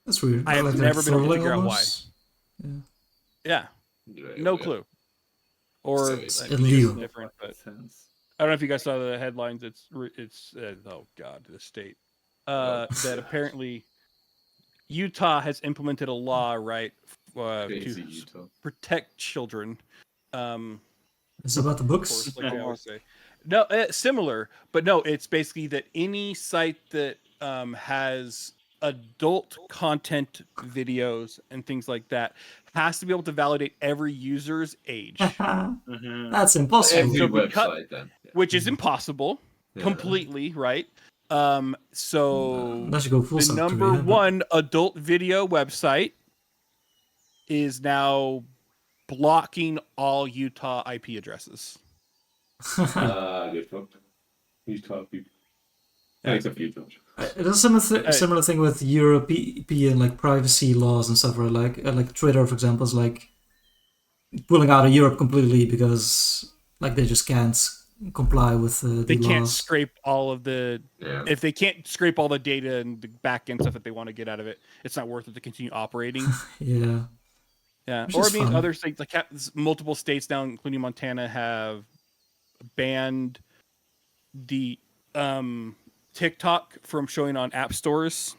That's weird. I have never been able to figure out why. Yeah. No clue. Or it's illegal. Different, but I don't know if you guys saw the headlines. It's oh god, the state that apparently Utah has implemented a law, right, to protect children. It's about the books. Course, like I always say. No, similar, but no. It's basically that any site that has adult content videos and things like that has to be able to validate every user's age. That's impossible. Every website, then. Which is impossible, completely, right? So the number one adult video website is now blocking all Utah IP addresses. Good fuck. Utah people. Except for Utah. There's a similar thing with European like privacy laws and stuff, right? Like Twitter, for example, is like pulling out of Europe completely because like they just can't comply with the They can't laws. scrape all of the Yeah. if they can't scrape all the data and the back end stuff that they want to get out of it, it's not worth it to continue operating. Yeah. Yeah, Which or I is mean, fun. other states like multiple states now, including Montana, have banned the TikTok from showing on app stores.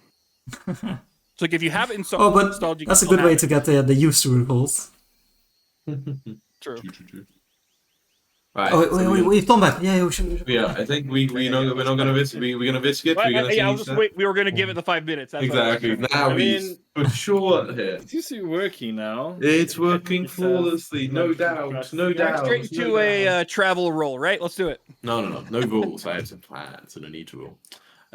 So like, if you have it Oh, but installed, you can that's a still good way have to it. get the user revolt. True. True. Right. Oh, wait, Tom back. Yeah, we should. Yeah, I think we're not gonna risk. We're gonna risk it. Well, We're gonna see. I'll just wait. We were going to give it the 5 minutes. That's Exactly. What Now I he's mean- for sure here. It seems to be working now. It's working It says flawlessly, no doubt, no All right, doubt. straight into no doubt. a travel roll, right? Let's do it. No rules. I have some plans and I need to rule.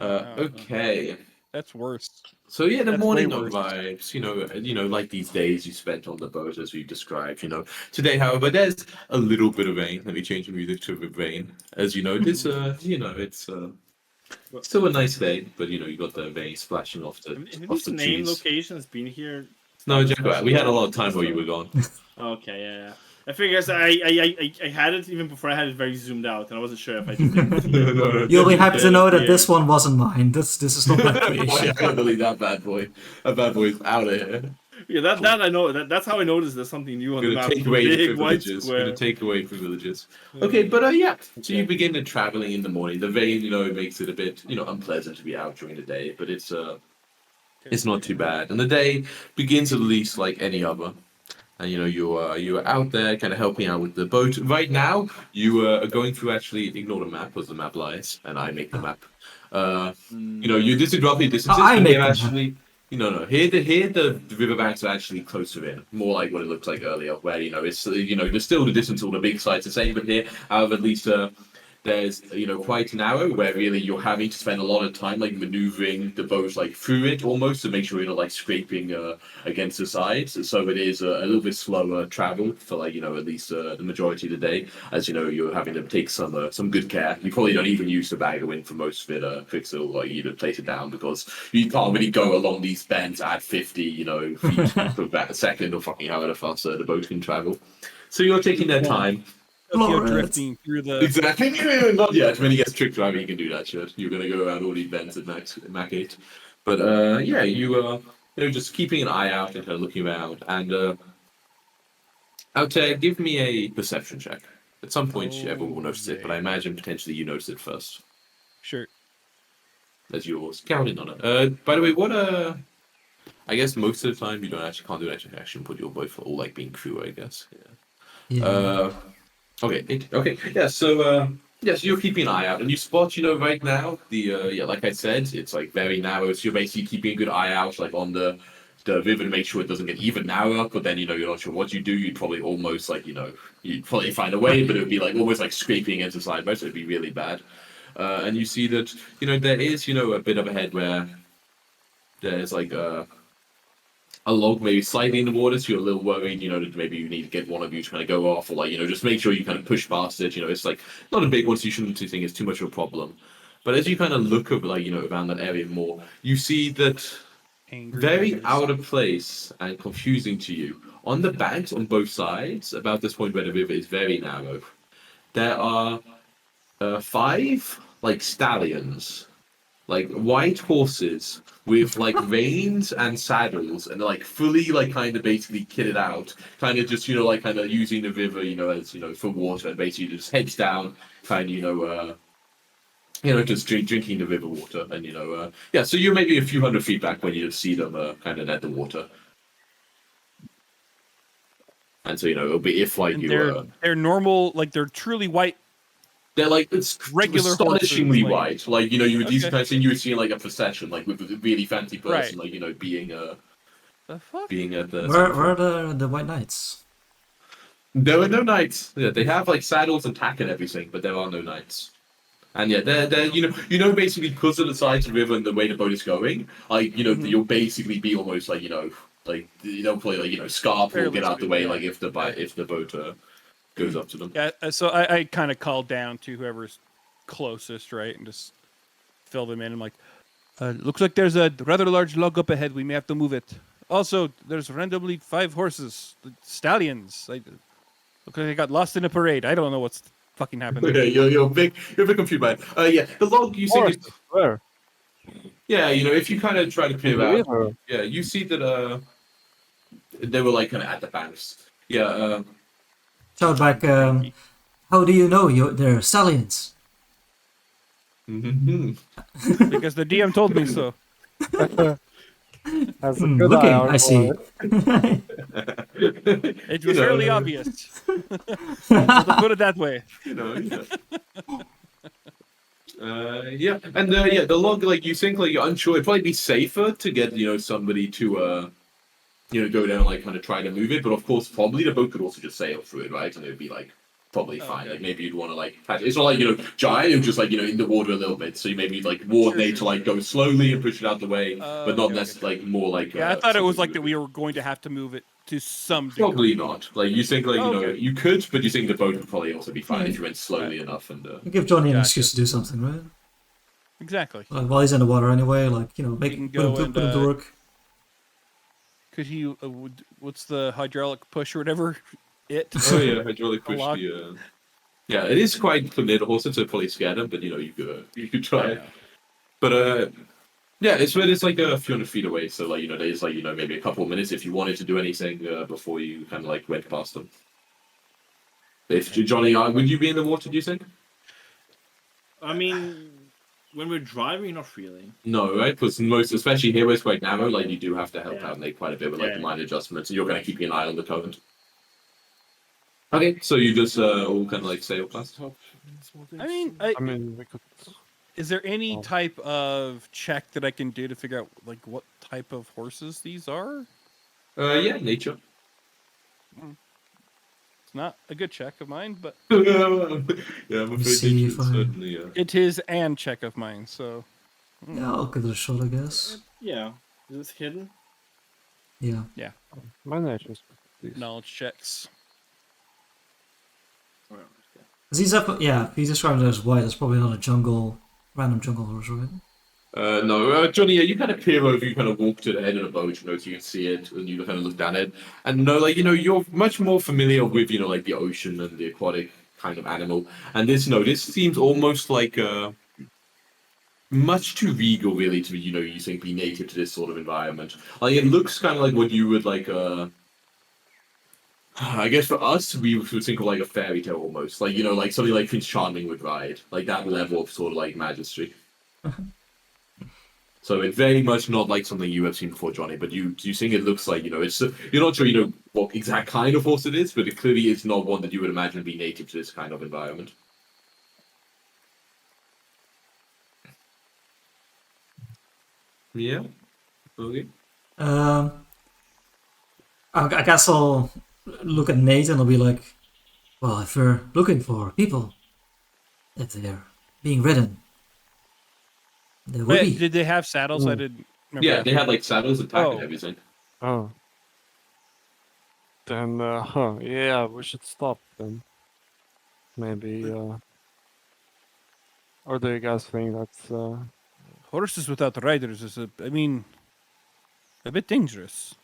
Okay. That's worse. So yeah, the That's morning way worse. arrives. Like these days you spent on the boat as we described. Today, however, there's a little bit of rain. Let me change the music to a bit of rain. As you know, this it's still a nice day, but you got the rain splashing off the Have off these the name trees. locations been here? No, Jack, we had a lot of time while you were gone. Okay, yeah. I figured I had it even before I had it very zoomed out, and I wasn't sure if I just didn't see it. You'll be happy to know that Yeah. this one wasn't mine. This is not my Boy, I creation. can't believe that bad boy. That bad boy's out of here. Yeah, that I know. That's how I noticed there's something new on the Gonna map. take away Big white privileges. square. Gonna take away privileges. Okay, but yeah. So you begin the traveling in the morning. The rain, makes it a bit, unpleasant to be out during the day, but it's not too bad. And the day begins at least like any other. And you're out there kind of helping out with the boat. Right now, you are going through actually ignore the map because the map lies, and I make the map. This is roughly distances. I but make here the actually. No. Here the riverbanks are actually closer in, more like what it looked like earlier, where it's there's still the distance, all the big sites the same, but here, however, at least there's quite narrow where really you're having to spend a lot of time like maneuvering the boat like through it almost to make sure you're not like scraping against the sides. So it is a little bit slower travel for like at least the majority of the day, as you're having to take some good care. You probably don't even use the bag of wind for most of it. Fix it or like you place it down because you can't really go along these bends at 50 feet per about a second or fucking however fast the boat can travel. So you're taking their time. Tokyo drifting through the. Exactly. Not yet. When he gets trick driving, you can do that shit. You're gonna go around all these bends at Mach 8. But yeah, you just keeping an eye out and kind of looking around. And give me a perception check. At some point, everyone will notice it, but I imagine potentially you notice it first. Sure. As you're scouting on it. By the way, what I guess most of the time you can't do an action, but you're both all like being crew, I guess. Yeah. Okay. Yeah. So you're keeping an eye out, and you spot, right now the like I said, it's like very narrow. So you're basically keeping a good eye out, like on the river to make sure it doesn't get even narrower. But then you're not sure what you do. You'd probably almost like you'd probably find a way, but it would be like almost like scraping against the side. Most it'd be really bad. And you see that there is a bit of a head where there's like a log maybe slightly in the water, so you're a little worried, that maybe you need to get one of you to kind of go off, or like, just make sure you kind of push past it. It's like not a big one, so you shouldn't think it's too much of a problem. But as you kind of look over, like, around that area more, you see that very out of place and confusing to you, on the banks on both sides, about this point where the river is very narrow, there are 5 like stallions, like white horses with like reins and saddles, and like fully like kind of basically kitted out, kind of just like kind of using the river as for water, and basically just heads down, kind of just drinking the river water, and yeah. So you're maybe a few hundred feet back when you see them kind of at the water, and so it'll be if like they're normal, like they're truly white. They're like it's regular astonishingly horses, white. Like you would these kind of thing you would see in like a procession, like with a really fancy person, Right. like being The fuck? being at the. Where are the white knights? There are no knights. Yeah, they have like saddles and tack and everything, but there are no knights. And yeah, they're basically because of the size of the river and the way the boat is going, like you'll basically be almost like like they'll probably like scarp or get out the way, like if the boat goes up to them. Yeah. So I kind of called down to whoever's closest, right, and just fill them in. I'm like, Looks like there's a rather large log up ahead. We may have to move it. Also, there's randomly 5 horses, stallions. Look like they got lost in a parade. I don't know what's fucking happening. Yeah, you're a bit confused by it. Yeah, the log you see. Horses, where? Yeah, if you kind of try to clear The out, river. yeah, you see that they were like kind of at the banks. Yeah. Shout back, how do you know they're stallions? Because the DM told me so. Has a good Looking, eye out I see. It was fairly obvious. To put it that way. Yeah, and the log, like you think, like you're unsure. It'd probably be safer to get somebody to go down, like kind of try to move it. But of course, probably the boat could also just sail through it, right? And it would be like probably fine. Okay. Like maybe you'd want to like patch it. It's not like giant. It's just like in the water a little bit. So maybe like coordinate to like go slowly and push it out the way, but not necessarily like more like. Yeah, I thought it was like that we were going to have to move it to some degree. Probably not. Like you think, like Okay. you could, but you think the boat would probably also be fine if you went slowly enough. And Give Johnny an Gotcha. excuse to do something, right? Exactly. Like, while he's in the water anyway, like, can put him go to work. Could he? What's the hydraulic push or whatever? oh yeah, hydraulic push log. the. Yeah, it is quite familiar to horses, so it probably scared them. But you could try it. But yeah, it's like a few hundred feet away. So like there's like maybe a couple of minutes if you wanted to do anything before you kind of like went past them. If Johnny, would you be in the water? Do you think? I mean, when we're driving, not really. No, right? Because especially here where it's quite narrow, like you do have to help out and make quite a bit with like Yeah. minor adjustments. And you're going to keep an eye on the current. Okay, so you just all kind of like sail past. I mean, I mean, we could. is there any Oh. type of check that I can do to figure out like what type of horses these are? Yeah, nature. It's not a good check of mine, but Yeah, I'm afraid see nature if is I- certainly. it is an check of mine. So Yeah, I'll give it a shot, I guess. Yeah. Is this hidden? Yeah. My nature's. knowledge checks. Oh, okay. 'Cause he's described it as white. It's probably not a random jungle horse, right? No, Johnny, you kind of peer over, you kind of walk to the head of the boat, so you can see it, and you kind of look down it, and you're much more familiar with, like the ocean and the aquatic kind of animal, and this seems almost like much too regal, really, to be, you think be native to this sort of environment. Like it looks kind of like what you would like. I guess for us, we would think of like a fairy tale almost, like like something like Prince Charming would ride, like that level of sort of like majesty. So it's very much not like something you have seen before, Johnny. But you think it looks like it's you're not sure what exact kind of horse it is, but it clearly is not one that you would imagine be native to this kind of environment. Yeah. Okay. I guess I'll look at Nate and I'll be like, well, if we're looking for people, if they're being ridden, there will be. Did they have saddles? I Mm. didn't remember. Yeah, that. they had like saddles and pack and Oh. everything. Oh. Then, yeah, we should stop then. Maybe, or do you guys think that's, Horses without riders is a bit dangerous.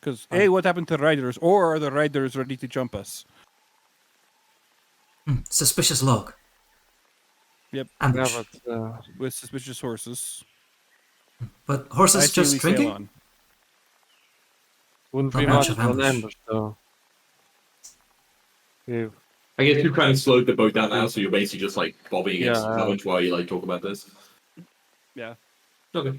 Because what happened to riders, or are the riders ready to jump us? Suspicious log. Yep. yeah, Ambush. but, With suspicious horses. But I horses say we just sail drinking? on. wouldn't Not be much much of of an ambush. ambush, though. If, I guess you kind of slowed the boat down now, so you're basically just like bobbing against the Yeah. current while you like talk about this. Yeah. Okay.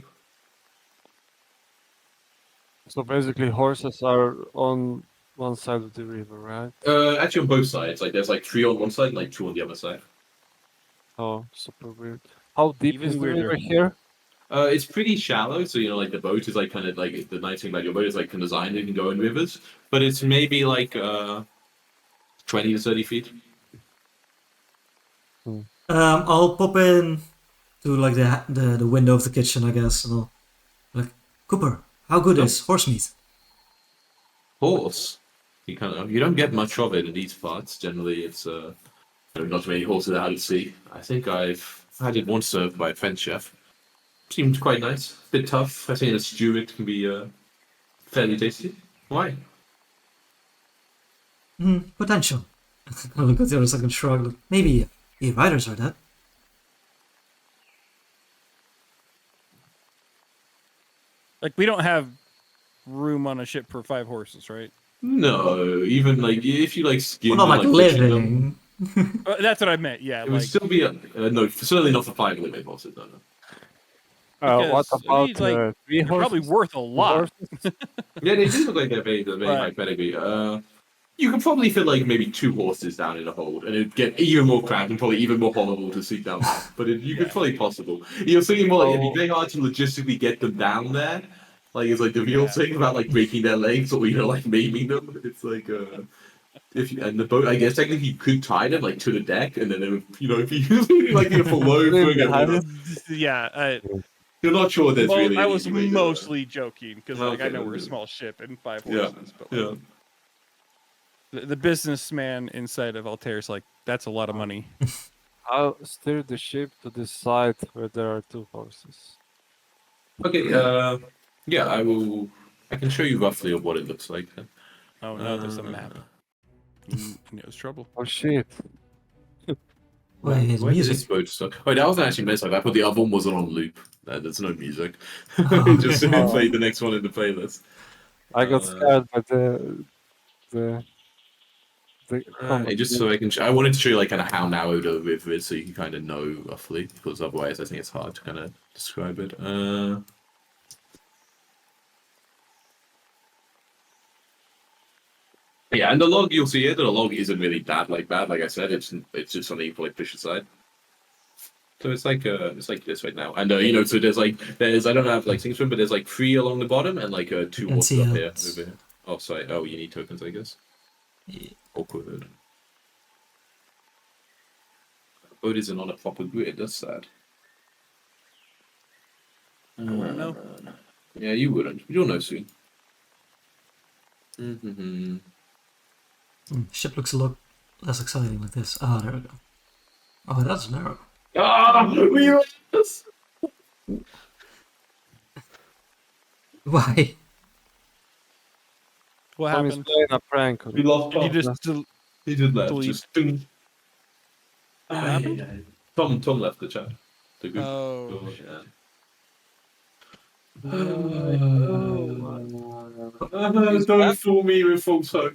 so basically, horses are on one side of the river, right? Actually, on both sides. Like there's like 3 on one side and like 2 on the other side. Oh, super weird. How deep Even is the weirder. river here? It's pretty shallow, so like the boat is like kind of like the nice thing about your boat is like kind of designed it can go in rivers, but it's maybe like 20 to 30 feet. I'll pop in to like the window of the kitchen, I guess, and I'll like, Cooper, how good is horse meat? Horse, you don't get much of it in these parts. Generally, it's not too many horses out at sea. I think I've had it once served by a French chef. Seemed quite nice. Bit tough. I think a stew it can be fairly tasty. Why? Potential. I look at the other second shrug. Maybe the riders are dead. Like we don't have room on a ship for 5 horses, right? No, even like if you like skin Well, not and, like butcher them, living. That's what I meant. Yeah, it would like still be a no. Certainly not for 5 living horses. No, no. What because I about mean, like 3 they're probably horses? worth a 2 lot. horses? Yeah, they do look like they're very high But- pedigree. You could probably fit like maybe 2 horses down in a hold, and it'd get even more cramped and probably even more horrible to sleep down there. But you could probably possible. You're thinking more like it'd be very hard to logistically get them down there. Like it's like the real thing about like breaking their legs or like maiming them. It's like if you, and the boat, I guess technically you could tie them like to the deck, and then they would, if you like fall over and get rid of. Yeah, You're not sure there's really. I an was easy way to- mostly joking because like I Okay, know we're a okay. small ship and 5 Yeah, horses, but like, the businessman inside of Altair's like that's a lot of money. I'll steer the ship to the side where there are 2 horses. Okay. Yeah, I will. I can show you roughly of what it looks like. Oh no, there's a map. He knows trouble. Oh shit! Wait, his Where did music. this boat start? Oh, that wasn't actually messed up. I put the other one wasn't on loop. There's no music. Oh, Just okay. played the next one in the playlist. I got scared by the Just so I can. I wanted to show you like kind of how narrow the river is, so you can kind of know roughly, because otherwise I think it's hard to kind of describe it. Yeah, and the log you'll see here. The log isn't really bad. Like I said, it's just something you probably push aside. So it's like this right now, and so there's I don't have like things for him, but there's like 3 along the bottom and like 2 can horses see up it. here. Over here. Oh, sorry. Oh, you need tokens, I guess. Yeah. Awkward. Boat isn't on a proper grid. That's sad. I wouldn't know. Yeah, you wouldn't. You'll know soon. Mm-hmm. Ship looks a lot less exciting like this. Ah, there we go. Oh, that's narrow. Ah, we lost. Why? What Tommy's happened? playing a prank. on We me. lost. Did you Tom. just He did left. delete? Just. Ding. happened? Tom left the chat. The group. Oh, Oh, shit. yeah. Don't fool me with false hope.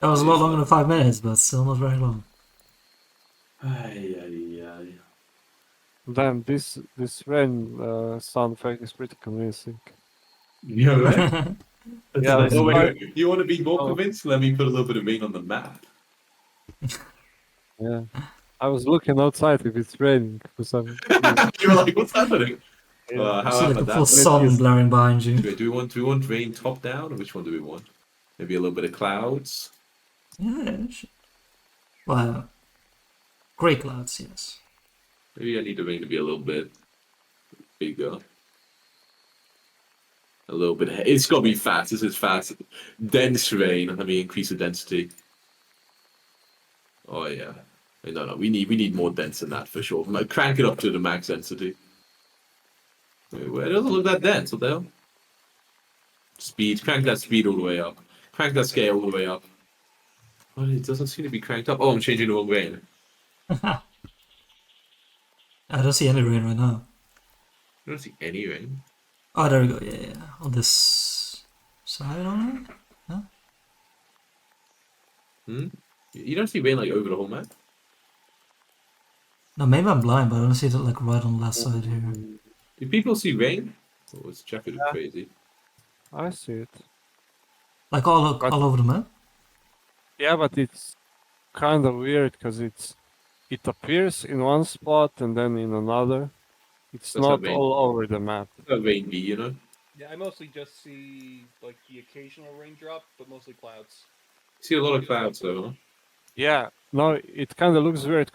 That was a lot longer than 5 minutes, but still not very long. Damn, this rain sound effect is pretty convincing. Yeah, right? Yeah, Oh, wait, like- wait. You want to be more Oh. convinced? Let me put a little bit of rain on the map. Yeah, I was looking outside if it's raining for some. You were like, what's happening? Yeah. How See like a about full that? sun blaring behind you. Do we want rain top down, or which one do we want? Maybe a little bit of clouds. Yeah, well, grey clouds, yes. Maybe I need the rain to be a little bit bigger. A little bit. It's got to be fast. This is fast. Dense rain. Let me increase the density. Oh yeah. No. We need more dense than that for sure. Crank it up to the max density. Wait, it doesn't look that dense. What the hell? Speed. Crank that speed all the way up. Crank that scale all the way up. Oh, it doesn't seem to be cranked up. Oh, I'm changing the wrong rain. I don't see any rain right now. I don't see any rain. Oh, there we go. Yeah. On this side only? You don't see rain like over the whole map? No, maybe I'm blind, but I don't see it like right on the left side here. Do people see rain? Oh, it's Jacket crazy. I see it. Like all over the map? Yeah, but it's kind of weird because it appears in one spot and then in another. It's That's not not rain. all over the map. A rain be, you know? Yeah, I mostly just see like the occasional raindrop, but mostly clouds. See a lot of clouds though, huh? Yeah, no, it kind of looks weird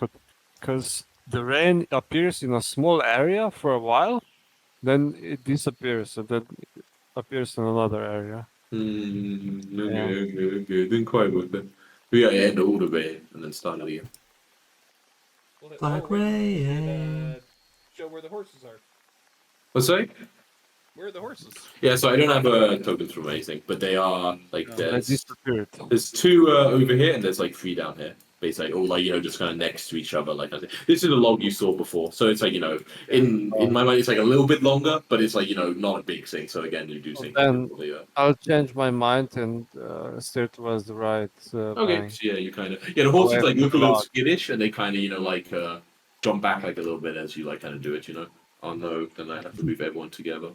because the rain appears in a small area for a while, then it disappears and then it appears in another area. Okay. Didn't quite work then. We gotta end all the rain and then start it again. Black rain. show where the horses are. What's that? Where are the horses? Yeah, so I don't have tokens from anything, but they are like They disappeared. there's 2 over here and there's like 3 down here. Basically, all like just kind of next to each other. Like this is a log you saw before, so it's like in my mind it's like a little bit longer, but it's like not a big thing. So again, you do think. Then I'll change my mind and steer towards the right. Okay, bank. so yeah, you kind of the horses like look a little skittish and they kind of like jump back like a little bit as you like kind of do it. Oh no, then I have to move everyone together.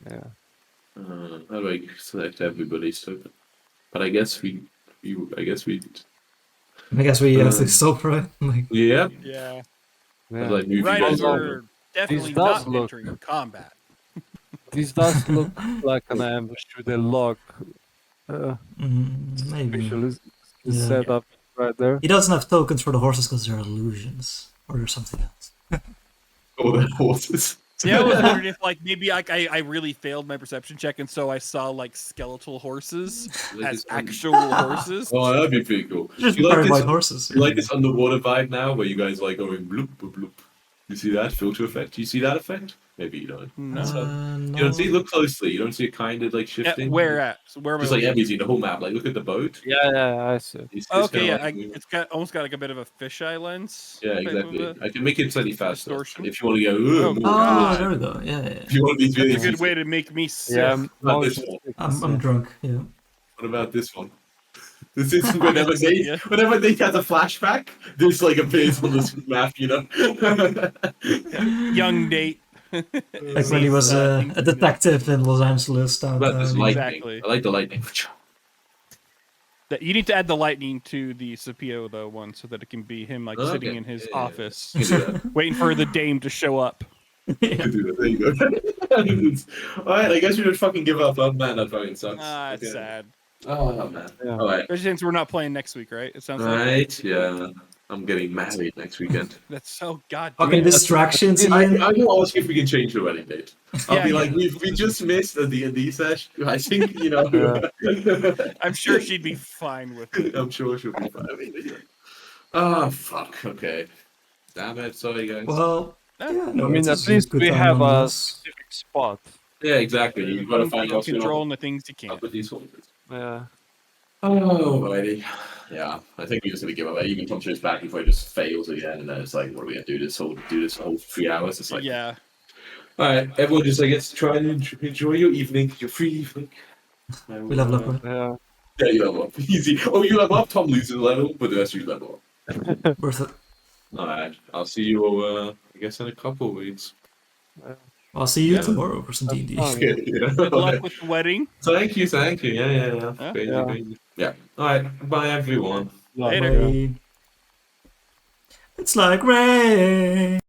Yeah. How do I select everybody's token? But I guess we have to stop, right? Like, Yeah. like move Riders you guys are definitely does not look- entering combat. This does look like an ambush with a log. maybe. Visual is Yeah. set up right there. He doesn't have tokens for the horses because they're illusions. Or there's something else. all the horses. Yeah, I was wondering if like maybe I really failed my perception check, and so I saw like skeletal horses as actual horses. Oh, that'd be pretty cool. Just You like powered by this? horses. You like this underwater vibe now, where you guys like going bloop bloop bloop. You see that filter effect? Do you see that effect? Maybe you don't. No. No. You don't see. Look closely. You don't see it kind of like shifting. Where at? So where am I? Just like looking? everything, the whole map. Like look at the boat. Yeah, I see. It's Okay, kinda yeah, like- it's got almost got like a bit of a fisheye lens. yeah, type of exactly. a- I can make it slightly faster distortion. if you want to go. Oh, More. God. Oh, there we go. Yeah. If you want these That's a videos, good way to make me sick. Yeah, Not this motion one. sickness, I'm drunk. Yeah. What about this one? This is whenever Yeah. they has a flashback, this like appears on this map, Young Nate. Like when he was a detective in Los Angeles. About this downtown. lightning. Exactly. I like the lightning. You need to add the lightning to the Scipio though one so that it can be him like Okay. sitting in his Yeah. office You can do that. waiting for the dame to show up. You can do that. There you go. Alright, I guess we should fucking give up. Oh man, that fucking sucks. Ah, it's Okay. sad. Oh man. Yeah. Alright. Especially since we're not playing next week, right? It sounds like Right, yeah. I'm getting married next weekend. that's so goddamn. Fucking distractions, I Ian. will ask if we can change the wedding date. I'll Yeah, be yeah. like, we just missed a D&D session. I think, I'm sure she'd be fine with it. I'm sure she'll be fine. Oh, fuck. Okay. Damn it. Sorry, guys. Well, yeah, no, I mean, it's at least good we time have a nonetheless. specific spot. Yeah, exactly. You've got to find out controlling the things you can't. with these horses. Yeah. Oh, righty. Yeah, I think we're just gonna give up. Even Tom shows back before he just fails again, and then it's like, what are we gonna do this whole 3 hours? It's like, Yeah. all right, everyone, just I guess try and enjoy your evening, your free evening. We level up, right? Yeah. Yeah, you level up easy. Oh, you level up. Tom loses a level, but the rest of you level up. Worth it. All right, I'll see you all. I guess in a couple of weeks. I'll see you Yeah. tomorrow for some D&D. Oh, Yeah. Good luck with the wedding. Thank you. Yeah. Huh? Crazy, Yeah. crazy. Yeah. All right. Bye, everyone. Later. Bye. It's like rain.